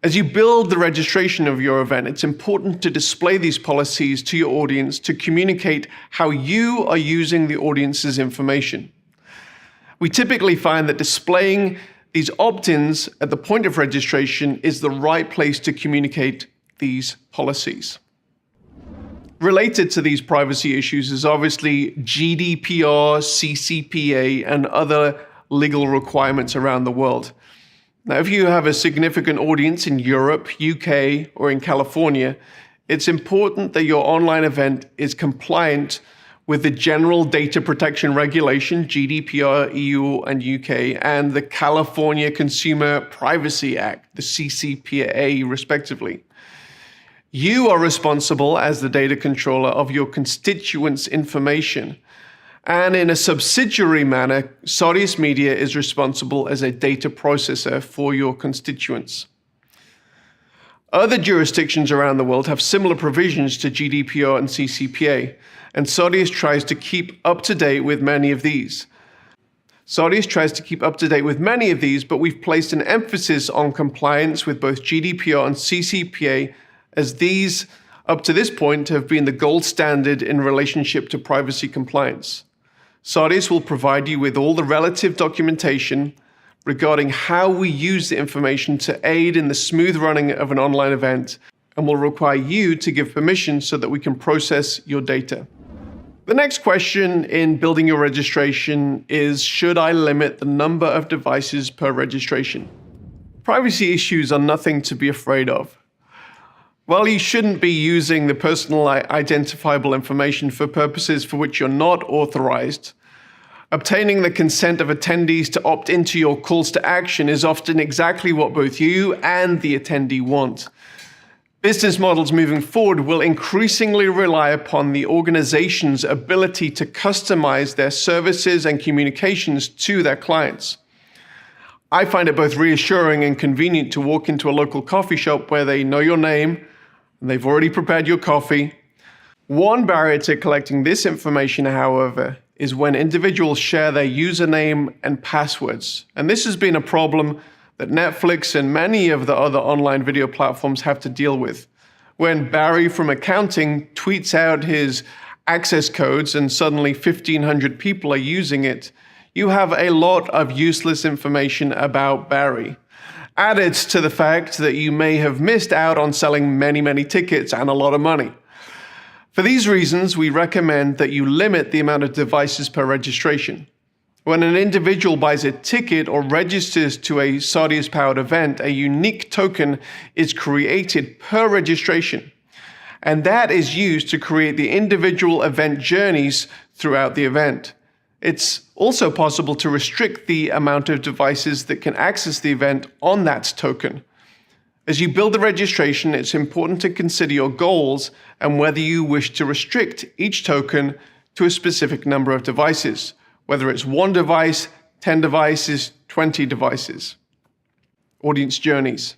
As you build the registration of your event, it's important to display these policies to your audience to communicate how you are using the audience's information. We typically find that displaying these opt-ins at the point of registration is the right place to communicate these policies. Related to these privacy issues is obviously GDPR, CCPA, and other legal requirements around the world. Now, if you have a significant audience in Europe, UK, or in California, it's important that your online event is compliant with the General Data Protection Regulation, GDPR, EU and UK, and the California Consumer Privacy Act, the CCPA, respectively. You are responsible as the data controller of your constituents' information. And in a subsidiary manner, Sodius Media is responsible as a data processor for your constituents. Other jurisdictions around the world have similar provisions to GDPR and CCPA, and Sodius tries to keep up to date with many of these. But we've placed an emphasis on compliance with both GDPR and CCPA, as these, up to this point, have been the gold standard in relationship to privacy compliance. Sodius will provide you with all the relative documentation regarding how we use the information to aid in the smooth running of an online event, and will require you to give permission so that we can process your data. The next question in building your registration is, should I limit the number of devices per registration? Privacy issues are nothing to be afraid of. While you shouldn't be using the personal identifiable information for purposes for which you're not authorized, obtaining the consent of attendees to opt into your calls to action is often exactly what both you and the attendee want. Business models moving forward will increasingly rely upon the organization's ability to customize their services and communications to their clients. I find it both reassuring and convenient to walk into a local coffee shop where they know your name and they've already prepared your coffee. One barrier to collecting this information, however, is when individuals share their username and passwords. And this has been a problem that Netflix and many of the other online video platforms have to deal with. When Barry from accounting tweets out his access codes and suddenly 1,500 people are using it, you have a lot of useless information about Barry. Added to the fact that you may have missed out on selling many tickets and a lot of money. For these reasons, we recommend that you limit the amount of devices per registration. When an individual buys a ticket or registers to a Sardius-powered event, a unique token is created per registration, and that is used to create the individual event journeys throughout the event. It's also possible to restrict the amount of devices that can access the event on that token. As you build the registration, it's important to consider your goals and whether you wish to restrict each token to a specific number of devices, whether it's 1 device, 10 devices, 20 devices. Audience journeys.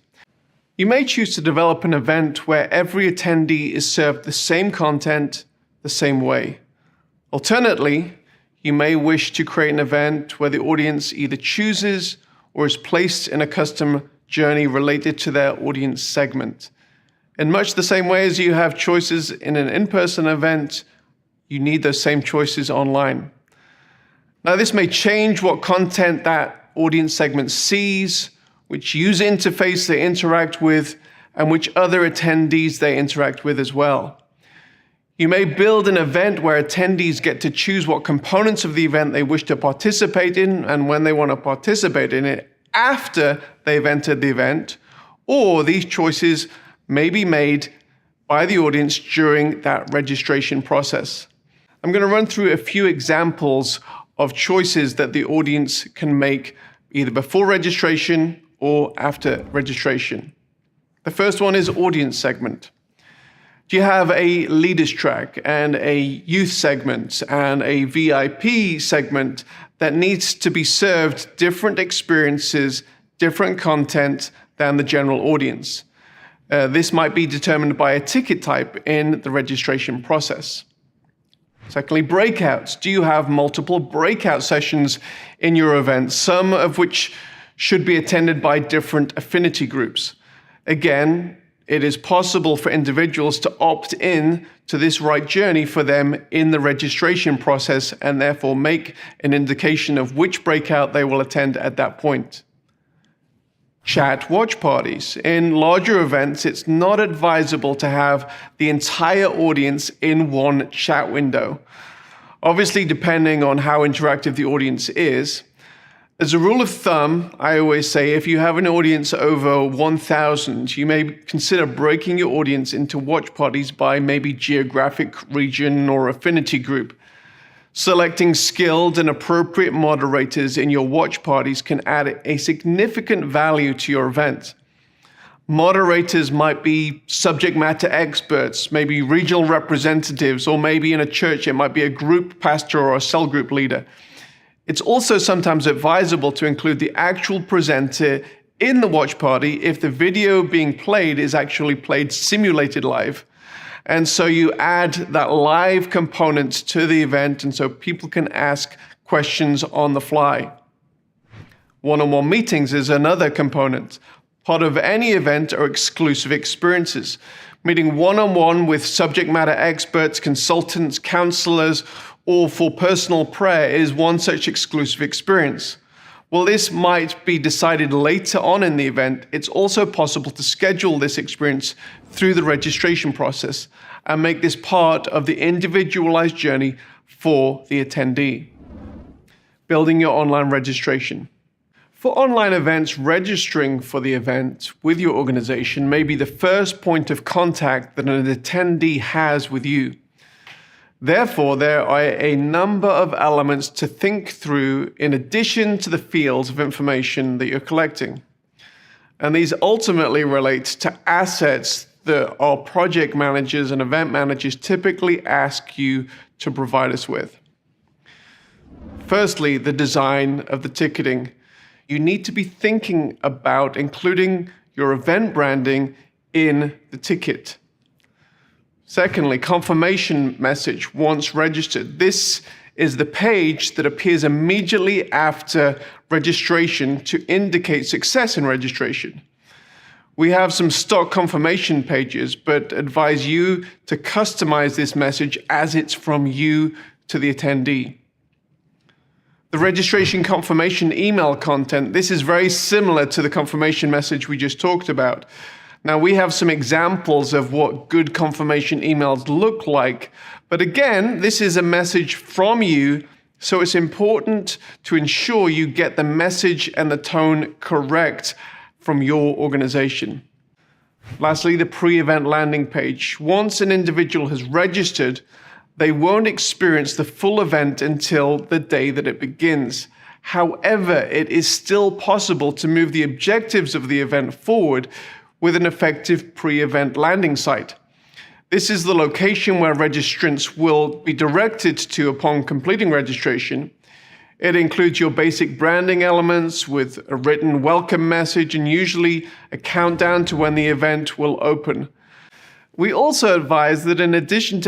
You may choose to develop an event where every attendee is served the same content the same way. Alternately, you may wish to create an event where the audience either chooses or is placed in a custom journey related to their audience segment. In much the same way as you have choices in an in-person event, you need those same choices online. Now, this may change what content that audience segment sees, which user interface they interact with, and which other attendees they interact with as well. You may build an event where attendees get to choose what components of the event they wish to participate in and when they want to participate in it after they've entered the event, or these choices may be made by the audience during that registration process. I'm going to run through a few examples of choices that the audience can make either before registration or after registration. The first one is audience segment. Do you have a leaders track and a youth segment and a VIP segment that needs to be served different experiences, different content than the general audience? This might be determined by a ticket type in the registration process. Secondly, breakouts. Do you have multiple breakout sessions in your event, some of which should be attended by different affinity groups? Again, it is possible for individuals to opt in to this right journey for them in the registration process and therefore make an indication of which breakout they will attend at that point. Chat watch parties. In larger events, it's not advisable to have the entire audience in one chat window. Obviously, depending on how interactive the audience is. As a rule of thumb, I always say if you have an audience over 1,000, you may consider breaking your audience into watch parties by maybe geographic region or affinity group. Selecting skilled and appropriate moderators in your watch parties can add a significant value to your event. Moderators might be subject matter experts, maybe regional representatives, or maybe in a church it might be a group pastor or a cell group leader. It's also sometimes advisable to include the actual presenter in the watch party if the video being played is actually played simulated live. And so you add that live component to the event, and so people can ask questions on the fly. One-on-one meetings is another component. Part of any event are exclusive experiences. Meeting one-on-one with subject matter experts, consultants, counselors, or for personal prayer is one such exclusive experience. While this might be decided later on in the event, it's also possible to schedule this experience through the registration process and make this part of the individualized journey for the attendee. Building your online registration. For online events, registering for the event with your organization may be the first point of contact that an attendee has with you. Therefore, there are a number of elements to think through in addition to the fields of information that you're collecting. And these ultimately relate to assets that our project managers and event managers typically ask you to provide us with. Firstly, the design of the ticketing. you need to be thinking about including your event branding in the ticket. Secondly, confirmation message once registered. This is the page that appears immediately after registration to indicate success in registration. We have some stock confirmation pages, but advise you to customize this message as it's from you to the attendee. The registration confirmation email content, this is very similar to the confirmation message we just talked about. Now, we have some examples of what good confirmation emails look like, but again, this is a message from you, so it's important to ensure you get the message and the tone correct from your organization. Lastly, the pre-event landing page. Once an individual has registered, they won't experience the full event until the day that it begins. However, it is still possible to move the objectives of the event forward with an effective pre-event landing site. This is the location where registrants will be directed to upon completing registration. It includes your basic branding elements with a written welcome message and usually a countdown to when the event will open. We also advise that in addition to